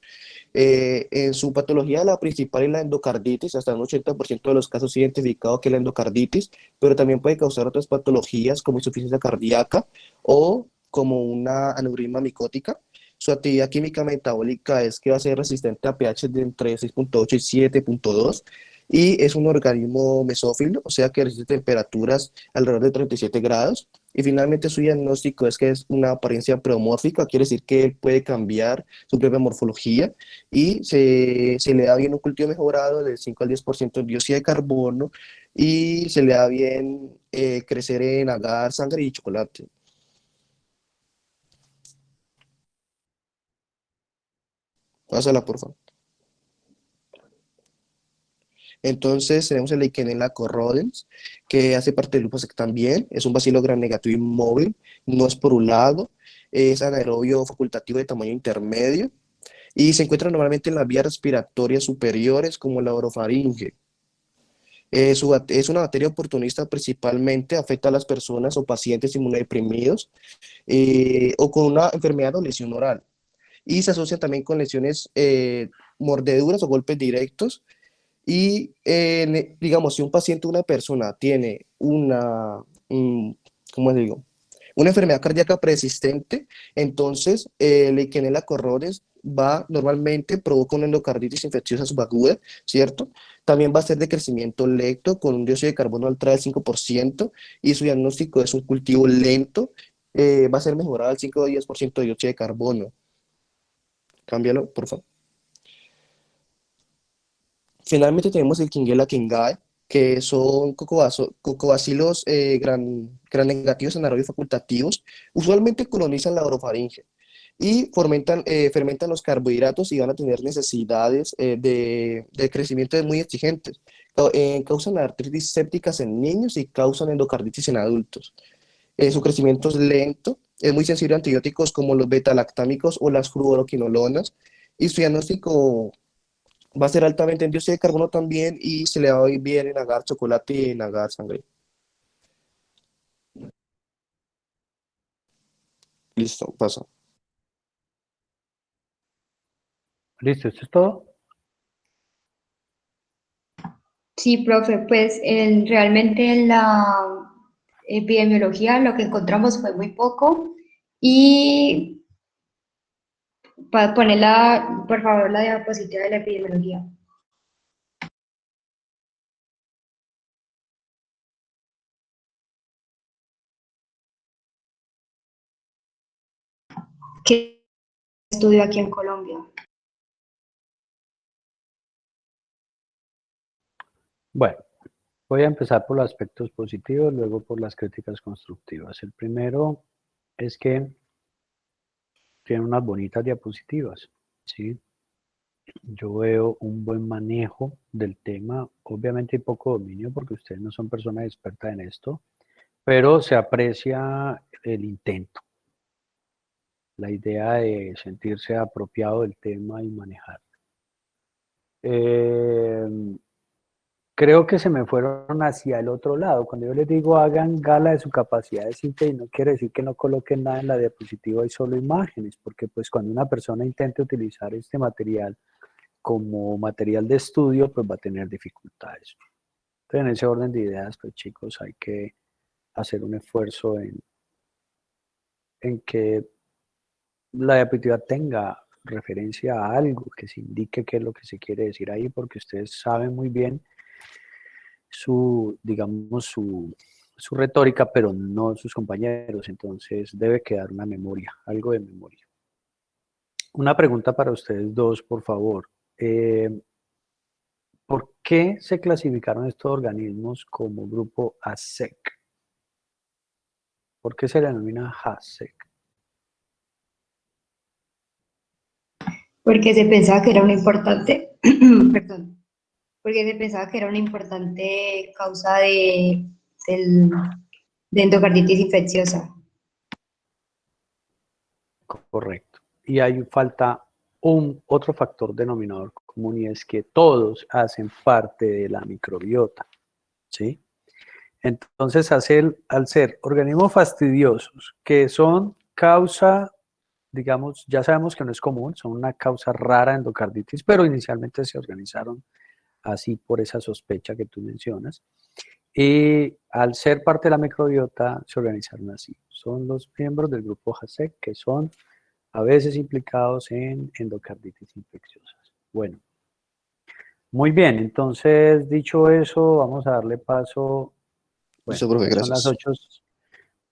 En su patología, la principal es la endocarditis, hasta un 80% de los casos se ha identificado que es la endocarditis, pero también puede causar otras patologías como insuficiencia cardíaca o como una aneurisma micótica. Su actividad química metabólica es que va a ser resistente a pH de entre 6.8 y 7.2 y es un organismo mesófilo, o sea que resiste temperaturas alrededor de 37 grados. Y finalmente su diagnóstico es que es una apariencia preomórfica, quiere decir que él puede cambiar su propia morfología y se le da bien un cultivo mejorado del 5 al 10% de dióxido de carbono y se le da bien crecer en agar, sangre y chocolate. Pásala, por favor. Entonces tenemos el Legionella corrodens, que hace parte del grupo SEC también, es un bacilo gram negativo inmóvil, no es porulado, es anaerobio facultativo de tamaño intermedio y se encuentra normalmente en las vías respiratorias superiores como la orofaringe. Es una bacteria oportunista principalmente, afecta a las personas o pacientes inmunodeprimidos o con una enfermedad o lesión oral. Y se asocia también con lesiones, mordeduras o golpes directos. Y digamos, si un paciente o una persona tiene ¿cómo digo? Una enfermedad cardíaca persistente, entonces Legionella corrodens normalmente provoca una endocarditis infecciosa subaguda, ¿cierto? También va a ser de crecimiento lento con un dióxido de carbono alta del 5% y su diagnóstico es un cultivo lento, va a ser mejorado al 5 o 10% de dióxido de carbono. Cámbialo, por favor. Finalmente tenemos el Klebsiella kingae, que son cocobacilos gram negativos anaerobios facultativos, usualmente colonizan la orofaringe y fermentan los carbohidratos y van a tener necesidades de crecimiento muy exigentes. Causan artritis sépticas en niños y causan endocarditis en adultos. Su crecimiento es lento, es muy sensible a antibióticos como los beta-lactámicos o las fluoroquinolonas y su diagnóstico va a ser altamente en dióxido de carbono también y se le va a ir bien en agar chocolate y en agar sangre. Listo, pasa. Listo, ¿esto es todo? Sí, profe, pues realmente en la epidemiología lo que encontramos fue muy poco y para ponerla, por favor, la diapositiva de la epidemiología. ¿Qué estudio aquí en Colombia? Bueno, voy a empezar por los aspectos positivos, luego por las críticas constructivas. El primero es que tiene unas bonitas diapositivas, ¿sí? Yo veo un buen manejo del tema, obviamente hay poco dominio porque ustedes no son personas expertas en esto, pero se aprecia el intento, la idea de sentirse apropiado del tema y manejar. Creo que se me fueron hacia el otro lado. Cuando yo les digo hagan gala de su capacidad de síntesis, no quiere decir que no coloquen nada en la diapositiva y solo imágenes, porque pues cuando una persona intente utilizar este material como material de estudio, pues va a tener dificultades. Entonces, en ese orden de ideas, pues chicos, hay que hacer un esfuerzo en que la diapositiva tenga referencia a algo, que se indique qué es lo que se quiere decir ahí, porque ustedes saben muy bien digamos, su retórica, pero no sus compañeros, entonces debe quedar una memoria, algo de memoria. Una pregunta para ustedes dos, por favor. ¿Por qué se clasificaron estos organismos como grupo ASEC? ¿Por qué se le denomina ASEC? Porque se pensaba que era una importante, perdón, porque se pensaba que era una importante causa de endocarditis infecciosa. Correcto. Y hay falta otro factor denominador común, y es que todos hacen parte de la microbiota, ¿sí? Entonces, al ser organismos fastidiosos que son causa, digamos, ya sabemos que no es común, son una causa rara de endocarditis, pero inicialmente se organizaron así por esa sospecha que tú mencionas. Y al ser parte de la microbiota, se organizaron así. Son los miembros del grupo JASEC que son a veces implicados en endocarditis infecciosas. Bueno, muy bien, entonces dicho eso, vamos a darle paso. Bueno, Listo, profe, son las gracias. 8.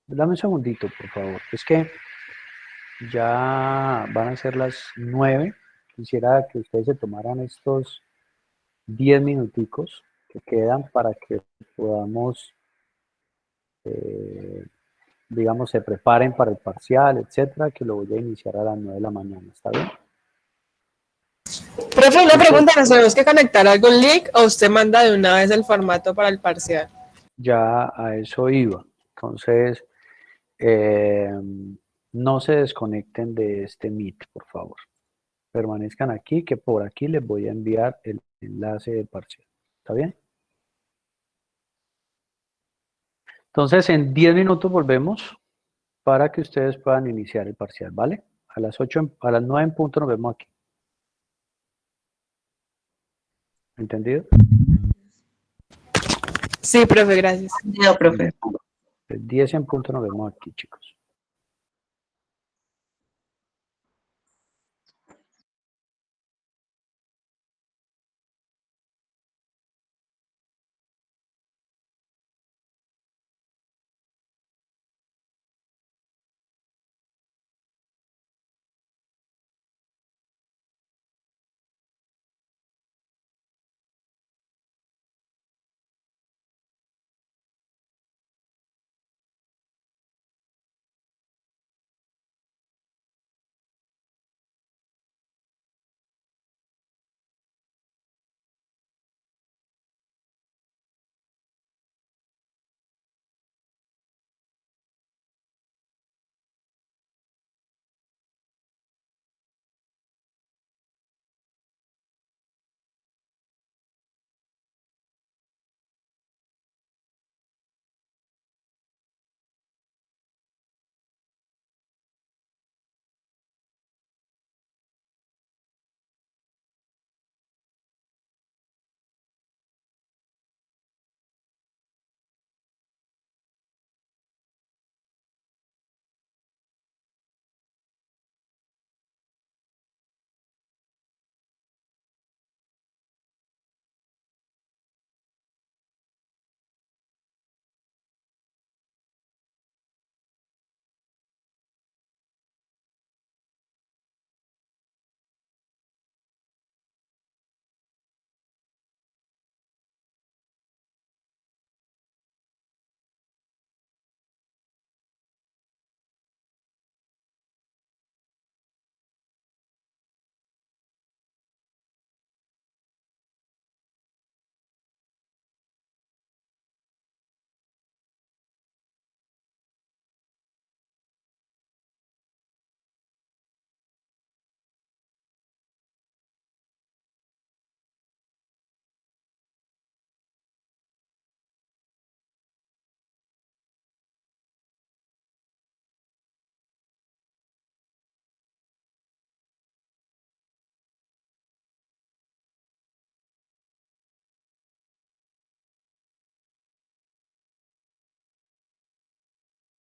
Dame un segundito, por favor. Es que ya van a ser las 9. Quisiera que ustedes se tomaran estos 10 minuticos que quedan para que podamos, digamos, se preparen para el parcial, etcétera, que lo voy a iniciar a las 9 de la mañana. ¿Está bien? Profe, una pregunta, ¿nos tenemos que conectar a algún link o usted manda de una vez el formato para el parcial? Ya a eso iba. Entonces, no se desconecten de este Meet, por favor. Permanezcan aquí, que por aquí les voy a enviar el enlace del parcial. ¿Está bien? Entonces, en 10 minutos volvemos para que ustedes puedan iniciar el parcial, ¿vale? A las 9 en punto nos vemos aquí. ¿Entendido? Sí, profe, gracias. No, profe. 10 en punto nos vemos aquí, chicos.